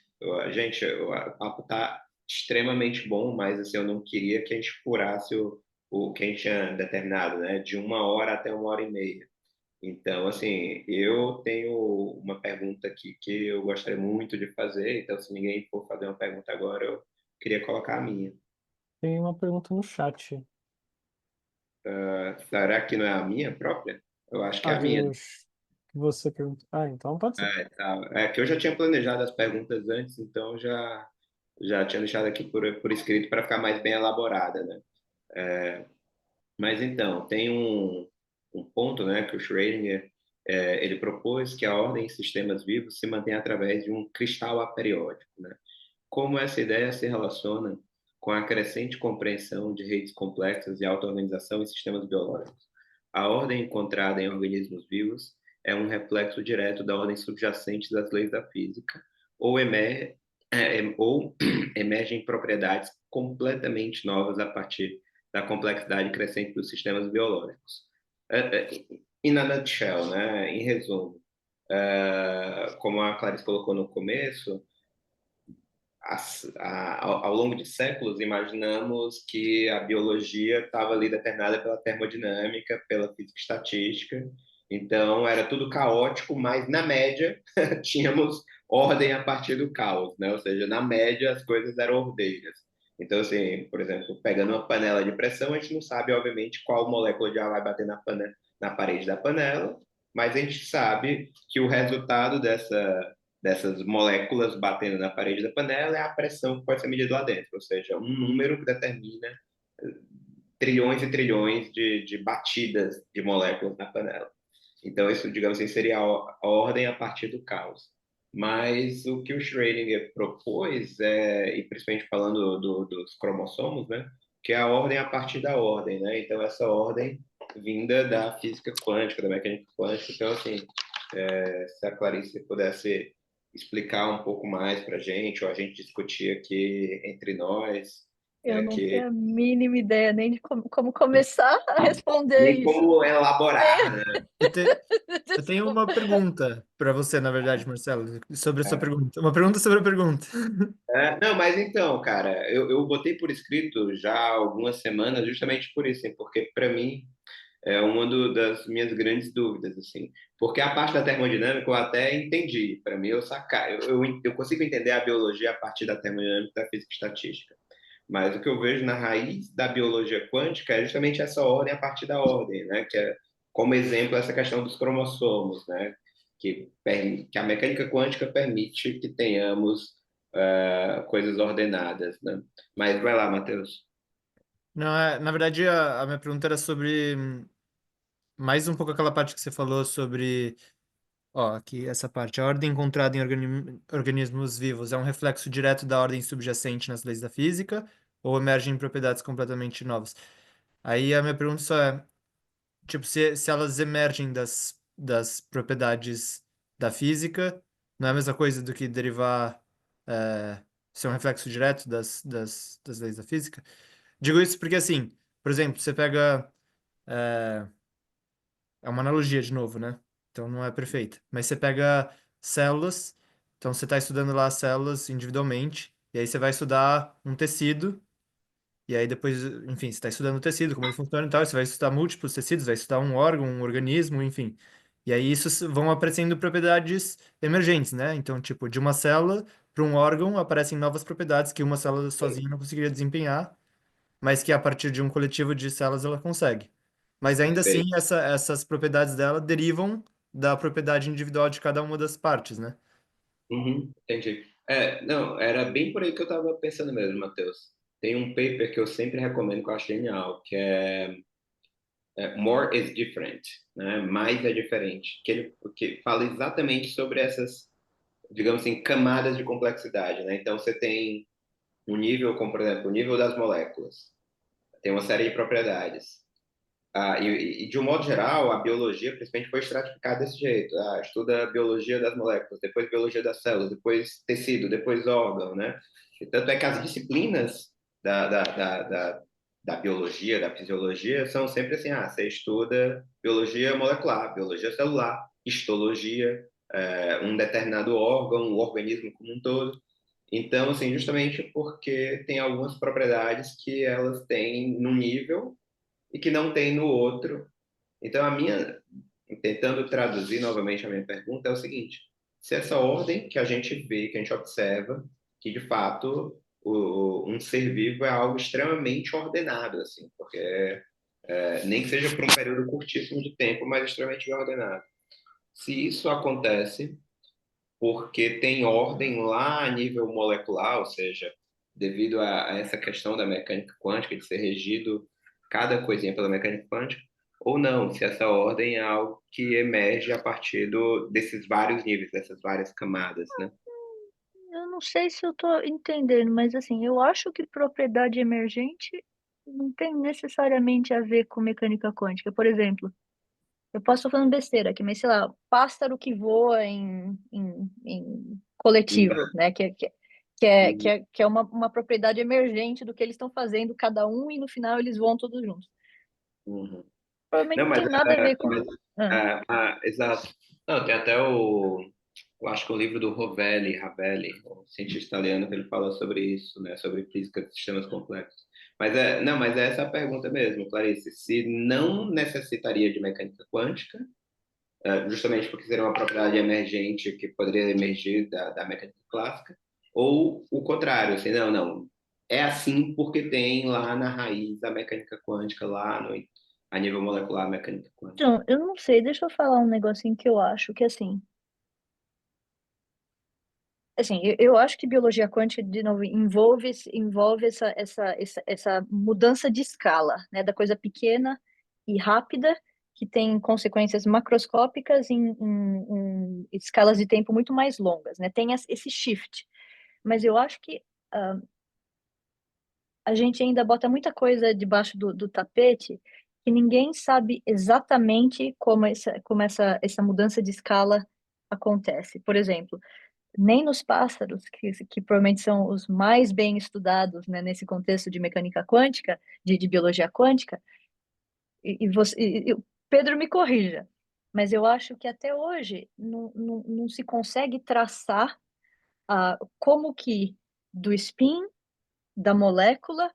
gente, o papo tá extremamente bom, mas assim, eu não queria que a gente furasse o que a gente tinha determinado, né? De 1 hora até 1 hora e meia. Então, assim, eu tenho uma pergunta aqui que eu gostaria muito de fazer. Então, se ninguém for fazer uma pergunta agora, eu queria colocar a minha. Tem uma pergunta no chat. Será que não é a minha própria? Eu acho que é a Que minha. você perguntou. Então pode ser. É que eu já tinha planejado as perguntas antes, então já tinha deixado aqui por escrito para ficar mais bem elaborada, né? Mas então, tem um ponto, né, que o Schrödinger ele propôs que a ordem em sistemas vivos se mantém através de um cristal aperiódico, né? Como essa ideia se relaciona com a crescente compreensão de redes complexas e auto-organização em sistemas biológicos? A ordem encontrada em organismos vivos é um reflexo direto da ordem subjacente das leis da física, ou, ou emergem propriedades completamente novas a partir da complexidade crescente dos sistemas biológicos. In a nutshell, né? Em resumo, como a Clarice colocou no começo, ao longo de séculos, imaginamos que a biologia estava ali determinada pela termodinâmica, pela física estatística, então era tudo caótico, mas na média tínhamos ordem a partir do caos, né? Ou seja, na média as coisas eram ordeiras. Então, assim, por exemplo, pegando uma panela de pressão, a gente não sabe, obviamente, qual molécula de ar vai bater na parede da panela, mas a gente sabe que o resultado dessas moléculas batendo na parede da panela é a pressão que pode ser medida lá dentro, ou seja, um número que determina trilhões e trilhões de batidas de moléculas na panela. Então, isso, digamos assim, seria a ordem a partir do caos. Mas o que o Schrödinger propôs, e principalmente falando dos cromossomos, né, que é a ordem a partir da ordem, né? Então, essa ordem vinda da física quântica, da mecânica quântica. Então, assim, se a Clarice pudesse explicar um pouco mais para a gente, ou a gente discutir aqui entre nós, Eu não que tenho a mínima ideia nem de como começar a responder nem isso. como elaborar, né? Eu tenho uma Desculpa. pergunta para você, na verdade, Marcelo, sobre a sua pergunta. Uma pergunta sobre a pergunta. Não, mas então, cara, eu botei por escrito já há algumas semanas justamente por isso, hein, porque para mim é uma das minhas grandes dúvidas, assim, porque a parte da termodinâmica eu até entendi, para mim eu consigo entender a biologia a partir da termodinâmica e da física estatística, mas o que eu vejo na raiz da biologia quântica é justamente essa ordem a partir da ordem, né, que é, como exemplo, essa questão dos cromossomos, né, que a mecânica quântica permite que tenhamos coisas ordenadas, né? Mas vai lá, Matheus. Não, na verdade, a minha pergunta era sobre mais um pouco aquela parte que você falou sobre, ó, aqui essa parte, a ordem encontrada em organismos vivos é um reflexo direto da ordem subjacente nas leis da física ou emergem propriedades completamente novas? Aí a minha pergunta só é, tipo, se elas emergem das propriedades da física, não é a mesma coisa do que derivar, ser um reflexo direto das leis da física? Digo isso porque, assim, por exemplo, você pega. É, é uma analogia de novo, né? Então não é perfeita. Mas você pega células, então você está estudando lá as células individualmente, e aí você vai estudar um tecido, e aí depois, enfim, você está estudando o tecido, como ele funciona e tal, e você vai estudar múltiplos tecidos, vai estudar um órgão, um organismo, enfim. E aí vão aparecendo propriedades emergentes, né? Então, tipo, de uma célula para um órgão aparecem novas propriedades que uma célula sozinha não conseguiria desempenhar, mas que a partir de um coletivo de células ela consegue. Mas ainda assim, Perfeito. essas propriedades dela derivam da propriedade individual de cada uma das partes, né? Uhum, entendi. Não, era bem por aí que eu estava pensando mesmo, Matheus. Tem um paper que eu sempre recomendo, que eu acho genial, que é More is Different, né? Mais é diferente, que fala exatamente sobre essas, digamos assim, camadas de complexidade, né? Então, você tem um nível, como por exemplo, o nível das moléculas, tem uma série de propriedades. De um modo geral, a biologia, principalmente, foi estratificada desse jeito. Estuda a biologia das moléculas, depois biologia das células, depois tecido, depois órgão, né? E tanto é que as disciplinas da biologia, da fisiologia, são sempre assim, você estuda biologia molecular, biologia celular, histologia, um determinado órgão, um organismo como um todo. Então, assim, justamente porque tem algumas propriedades que elas têm num nível e que não tem no outro. Então, tentando traduzir novamente a minha pergunta, é o seguinte: se essa ordem que a gente vê, que a gente observa, que de fato um ser vivo é algo extremamente ordenado, assim, porque nem que seja por um período curtíssimo de tempo, mas extremamente bem ordenado. Se isso acontece porque tem ordem lá a nível molecular, ou seja, devido a essa questão da mecânica quântica, de ser regido cada coisinha pela mecânica quântica, ou não, se essa ordem é algo que emerge a partir desses vários níveis, dessas várias camadas, né? Eu não sei se eu tô entendendo, mas assim, eu acho que propriedade emergente não tem necessariamente a ver com mecânica quântica. Por exemplo, eu posso estar falando besteira aqui, mas sei lá, pássaro que voa em coletivo, né? Que é uma propriedade emergente do que eles estão fazendo, cada um, e no final eles voam todos juntos. Uhum. Provavelmente Não, não mas, tem nada a ver com. exato. Não, tem até eu acho que o livro do Ravelli, um cientista italiano, que ele fala sobre isso, né, sobre física de sistemas complexos. Não, mas é essa a pergunta mesmo, Clarice, se não necessitaria de mecânica quântica, justamente porque seria uma propriedade emergente que poderia emergir da mecânica clássica, ou o contrário, assim, não, é assim porque tem lá na raiz da mecânica quântica, lá a nível molecular, a mecânica quântica. Então, eu não sei, deixa eu falar um negocinho que eu acho que assim. assim, eu acho que biologia quântica, de novo, envolve essa mudança de escala, né, da coisa pequena e rápida, que tem consequências macroscópicas em escalas de tempo muito mais longas, né? Tem esse shift. Mas eu acho que a gente ainda bota muita coisa debaixo do tapete que ninguém sabe exatamente como essa mudança de escala acontece. Por exemplo, nem nos pássaros, que provavelmente são os mais bem estudados, né, nesse contexto de mecânica quântica, de biologia quântica, o Pedro me corrija, mas eu acho que até hoje não se consegue traçar como que do spin da molécula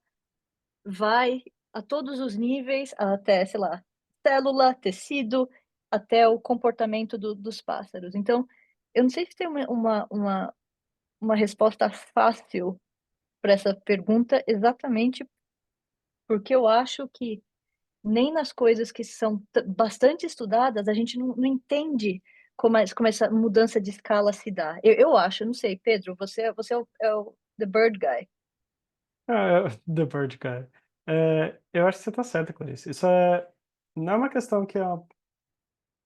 vai a todos os níveis, até, sei lá, célula, tecido, até o comportamento dos pássaros. Então, eu não sei se tem uma resposta fácil para essa pergunta, exatamente porque eu acho que nem nas coisas que são bastante estudadas, a gente não entende como essa mudança de escala se dá. Eu acho, não sei, Pedro, você é o The Bird Guy. The Bird Guy. Eu acho que você está certo com isso. Não é uma questão que é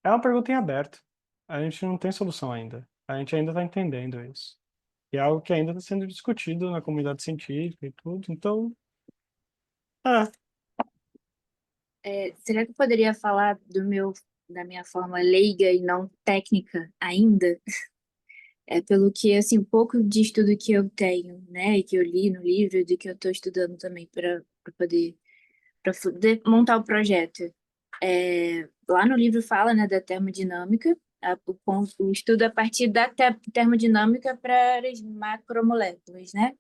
uma pergunta em aberto. A gente não tem solução ainda. A gente ainda está entendendo isso. E é algo que ainda está sendo discutido na comunidade científica e tudo. Então, ah, Será que eu poderia falar da minha forma leiga e não técnica ainda? Pelo que, assim, um pouco de estudo que eu tenho, né, e que eu li no livro, e do que eu estou estudando também para poder montar o projeto. Lá no livro fala, né, da termodinâmica, o estudo a partir da termodinâmica para as macromoléculas, né?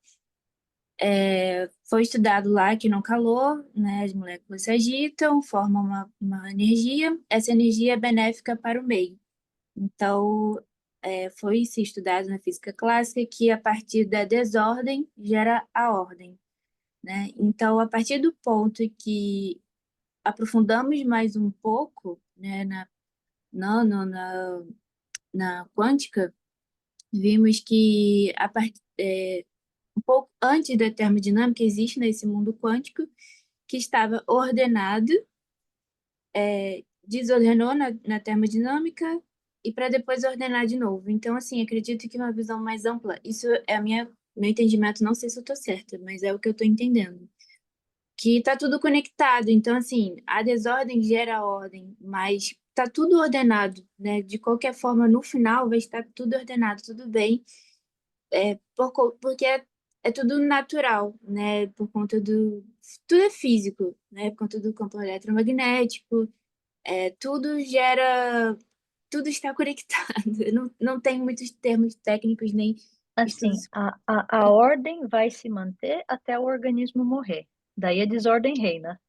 Foi estudado lá que no calor, né, as moléculas se agitam, formam uma energia, essa energia é benéfica para o meio. Então, foi se estudado na física clássica que a partir da desordem gera a ordem, né? Então, a partir do ponto que aprofundamos mais um pouco, né, na quântica, vimos que um pouco antes da termodinâmica existe nesse mundo quântico que estava ordenado, desordenou na termodinâmica e para depois ordenar de novo. Então, assim, acredito que uma visão mais ampla, isso é meu entendimento, não sei se eu estou certa, mas é o que eu estou entendendo. Que está tudo conectado, então, assim, a desordem gera a ordem, mas está tudo ordenado, né? De qualquer forma, no final vai estar tudo ordenado, tudo bem, porque é tudo natural, né? Por conta tudo é físico, né? Por conta do campo eletromagnético, tudo gera, tudo está conectado. Não tem muitos termos técnicos nem Assim, estudos. a ordem vai se manter até o organismo morrer. Daí a desordem reina,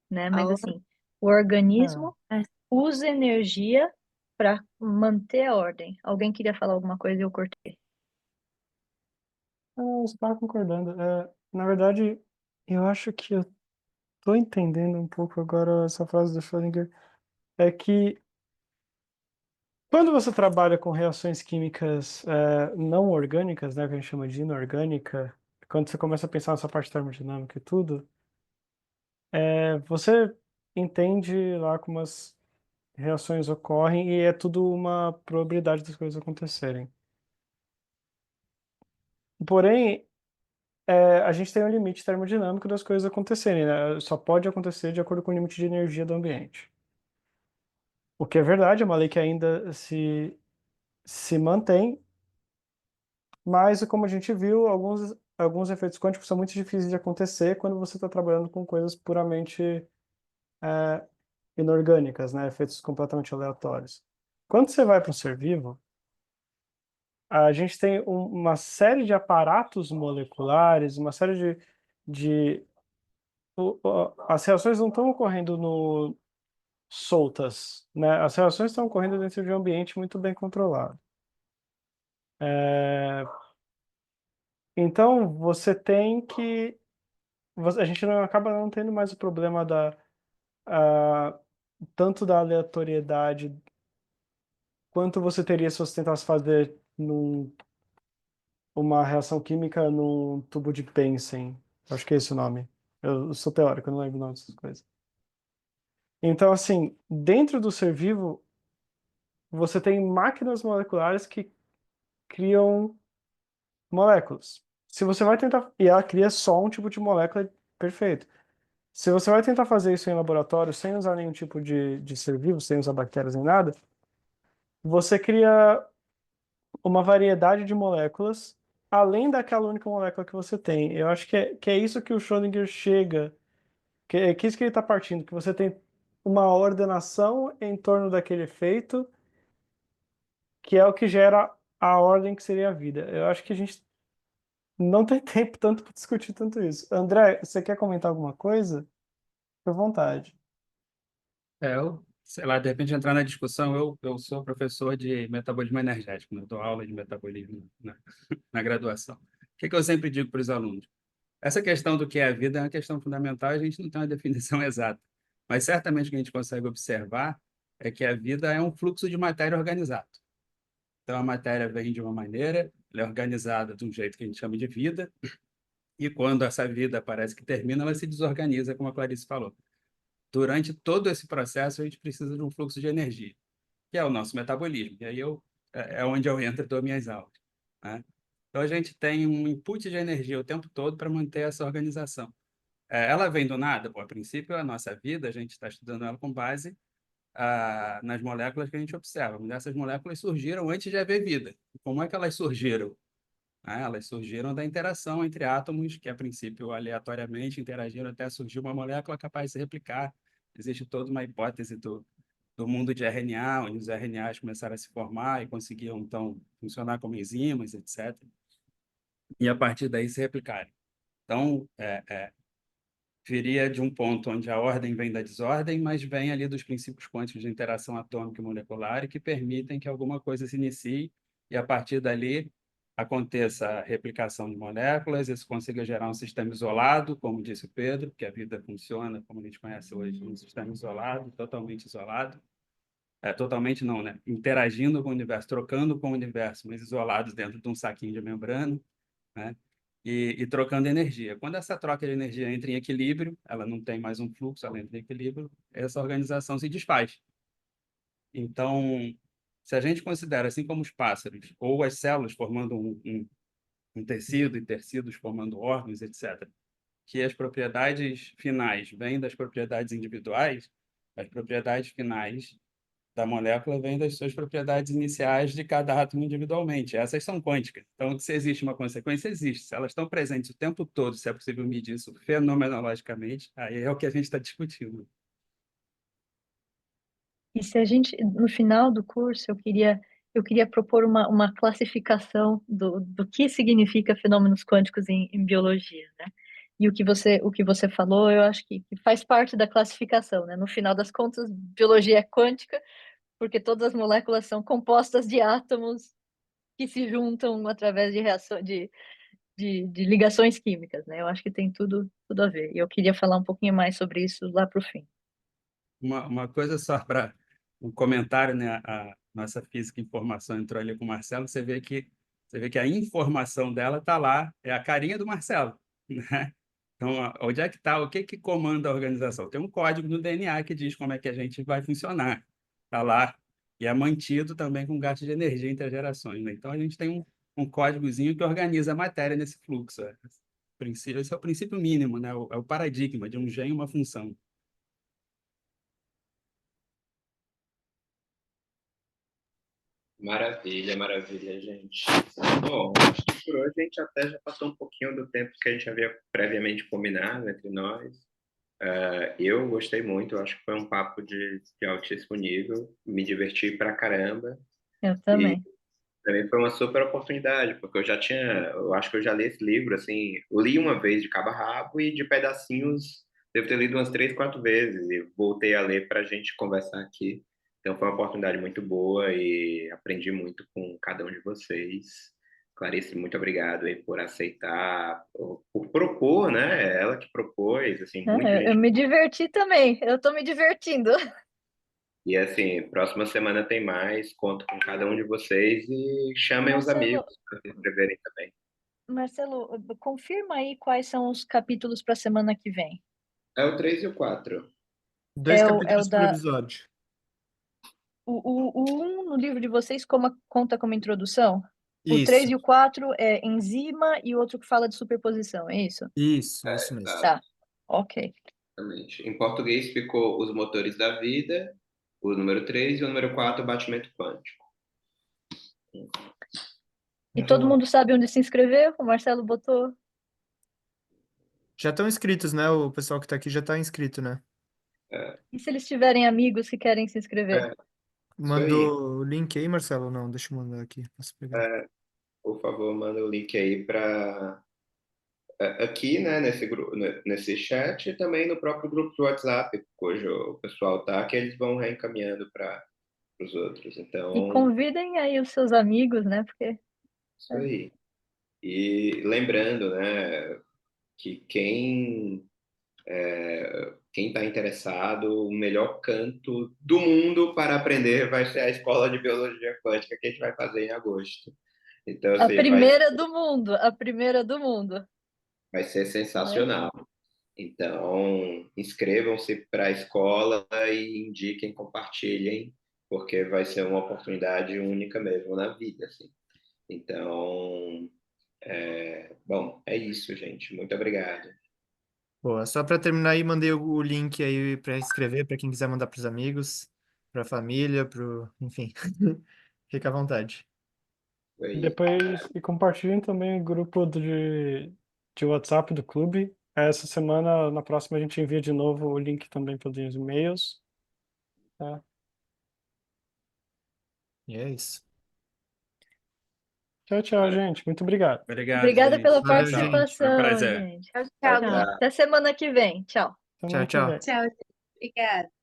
né? Mas assim, o organismo É, usa energia para manter a ordem. Alguém queria falar alguma coisa e eu cortei. você estava concordando. Na verdade, eu acho que eu estou entendendo um pouco agora essa frase do Schrödinger. É que quando você trabalha com reações químicas não orgânicas, né, que a gente chama de inorgânica, quando você começa a pensar nessa parte termodinâmica e tudo, você entende lá como as reações ocorrem e é tudo uma probabilidade das coisas acontecerem. Porém, a gente tem um limite termodinâmico das coisas acontecerem, né? Só pode acontecer de acordo com o limite de energia do ambiente. O que é verdade, é uma lei que ainda se mantém, mas como a gente viu, alguns efeitos quânticos são muito difíceis de acontecer quando você está trabalhando com coisas puramente inorgânicas, né? Efeitos completamente aleatórios. Quando você vai para um ser vivo, a gente tem uma série de aparatos moleculares, uma série de as reações não estão ocorrendo soltas, né? As reações estão ocorrendo dentro de um ambiente muito bem controlado. Então, você tem que... A gente não acaba não tendo mais o problema a- tanto da aleatoriedade quanto você teria se você tentasse fazer uma reação química num tubo de Bunsen. Acho que é esse o nome. Eu sou teórico, eu não lembro o nome dessas coisas. Então, assim, dentro do ser vivo, você tem máquinas moleculares que criam moléculas. Se você vai tentar. E ela cria só um tipo de molécula perfeito. Se você vai tentar fazer isso em laboratório sem usar nenhum tipo de ser vivo, sem usar bactérias nem nada, você cria uma variedade de moléculas além daquela única molécula que você tem. Eu acho que é isso que o Schrödinger chega, que é isso que ele está partindo, que você tem uma ordenação em torno daquele efeito, que é o que gera a ordem que seria a vida. Eu acho que a gente não tem tempo tanto para discutir tanto isso. André, você quer comentar alguma coisa? Fique à vontade. Sei lá, de repente entrar na discussão, eu sou professor de metabolismo energético, né? Eu dou aula de metabolismo na graduação. O que eu sempre digo para os alunos? Essa questão do que é a vida é uma questão fundamental, a gente não tem uma definição exata. Mas certamente o que a gente consegue observar é que a vida é um fluxo de matéria organizado. Então, a matéria vem de uma maneira, ela é organizada de um jeito que a gente chama de vida, e quando essa vida parece que termina, ela se desorganiza, como a Clarice falou. Durante todo esse processo, a gente precisa de um fluxo de energia, que é o nosso metabolismo. E aí é onde eu entro e dou minhas aulas, né? Então, a gente tem um input de energia o tempo todo para manter essa organização. Ela vem do nada? Bom, a princípio, a nossa vida, a gente está estudando ela com base nas moléculas que a gente observa. Mas essas moléculas surgiram antes de haver vida. E como é que elas surgiram? Elas surgiram da interação entre átomos, que a princípio aleatoriamente interagiram até surgir uma molécula capaz de se replicar. Existe toda uma hipótese do mundo de RNA, onde os RNAs começaram a se formar e conseguiam, então, funcionar como enzimas, etc. E a partir daí se replicarem. Então, viria de um ponto onde a ordem vem da desordem, mas vem ali dos princípios quânticos de interação atômica e molecular que permitem que alguma coisa se inicie e, a partir dali, aconteça a replicação de moléculas, isso consiga gerar um sistema isolado, como disse o Pedro, que a vida funciona, como a gente conhece hoje, um sistema isolado, totalmente isolado. Totalmente não, né? Interagindo com o universo, trocando com o universo, mas isolados dentro de um saquinho de membrana, né? E trocando energia. Quando essa troca de energia entra em equilíbrio, ela não tem mais um fluxo, ela entra em equilíbrio, essa organização se desfaz. Então, se a gente considera, assim como os pássaros, ou as células formando um tecido e tecidos formando órgãos, etc., que as propriedades finais vêm das propriedades individuais, as propriedades finais da molécula vêm das suas propriedades iniciais de cada átomo individualmente. Essas são quânticas. Então, se existe uma consequência, existe. Se elas estão presentes o tempo todo, se é possível medir isso fenomenologicamente, aí é o que a gente está discutindo. E se a gente, no final do curso, eu queria propor uma classificação do que significa fenômenos quânticos em biologia, né? E o que você falou, eu acho que faz parte da classificação, né? No final das contas, biologia é quântica, porque todas as moléculas são compostas de átomos que se juntam através de reação, de ligações químicas, né? Eu acho que tem tudo a ver. E eu queria falar um pouquinho mais sobre isso lá para o fim. Uma coisa só para um comentário, né? A nossa física e informação entrou ali com o Marcelo, você vê que a informação dela está lá, é a carinha do Marcelo, né? Então, onde é que está? O que comanda a organização? Tem um código no DNA que diz como é que a gente vai funcionar. Está lá. E é mantido também com gasto de energia entre as gerações, né? Então, a gente tem um códigozinho que organiza a matéria nesse fluxo. Esse é o princípio mínimo, né? É o paradigma de um gene e uma função. Maravilha, maravilha, gente. Bom, acho que por hoje a gente até já passou um pouquinho do tempo que a gente havia previamente combinado entre nós. Eu gostei muito, acho que foi um papo de altíssimo nível, me diverti pra caramba. Eu E também. também foi uma super oportunidade, porque eu acho que eu já li esse livro, assim, li uma vez de cabo a rabo e de pedacinhos, devo ter lido umas 3, 4 vezes e voltei a ler para a gente conversar aqui. Então foi uma oportunidade muito boa e aprendi muito com cada um de vocês. Clarice, muito obrigado aí por aceitar, por propor, né? Ela que propôs, assim, Não, muita eu gente. me diverti também. Eu estou me divertindo. E assim, próxima semana tem mais, conto com cada um de vocês e chamem os amigos Marcelo, para se inscreverem também. Marcelo, confirma aí quais são os capítulos para a semana que vem. É o 3 e o 4. 2 É o capítulos por da episódio. o 1 no livro de vocês conta como introdução? O Isso, 3 e o 4 é enzima e o outro que fala de superposição, é isso? isso mesmo. Exato, Tá, ok. exatamente. Em português ficou Os Motores da Vida, o número 3 e o número 4, Batimento Quântico. E Muito todo bom. mundo sabe onde se inscrever? O Marcelo botou. Já estão inscritos, né? O pessoal que tá aqui já tá inscrito, né? E se eles tiverem amigos que querem se inscrever? É, isso aí. Mandou o link aí, Marcelo? Não, deixa eu mandar aqui. Posso pegar. Por favor, manda o link aí para aqui, né, nesse chat e também no próprio grupo do WhatsApp, cujo o pessoal tá, que eles vão reencaminhando para os outros. E Então, convidem aí os seus amigos, né? Porque isso aí. E lembrando, né, que quem está interessado, o melhor canto do mundo para aprender vai ser a Escola de Biologia Quântica que a gente vai fazer em agosto. Então, a assim, primeira do mundo, a primeira do mundo, vai ser né? sensacional. Então, inscrevam-se para a escola e indiquem, compartilhem, porque vai ser uma oportunidade única mesmo na vida, assim. Então, bom, é isso, gente. Muito obrigado. Boa, só para terminar aí, mandei o link aí para inscrever, para quem quiser mandar para os amigos, para a família, enfim. Fica à vontade. Aí. Depois, e compartilhem também o grupo de WhatsApp do clube. Essa semana, na próxima, a gente envia de novo o link também pelos e-mails. Tá? E é isso. Tchau, tchau, gente. Muito obrigado. Obrigado, Obrigada gente. pela Valeu, Tchau. gente. Foi um participação, prazer. gente. Tchau, Tchau, tchau. Tchau. Até semana que vem. Tchau. Semana que Tchau. vem. Tchau, obrigada.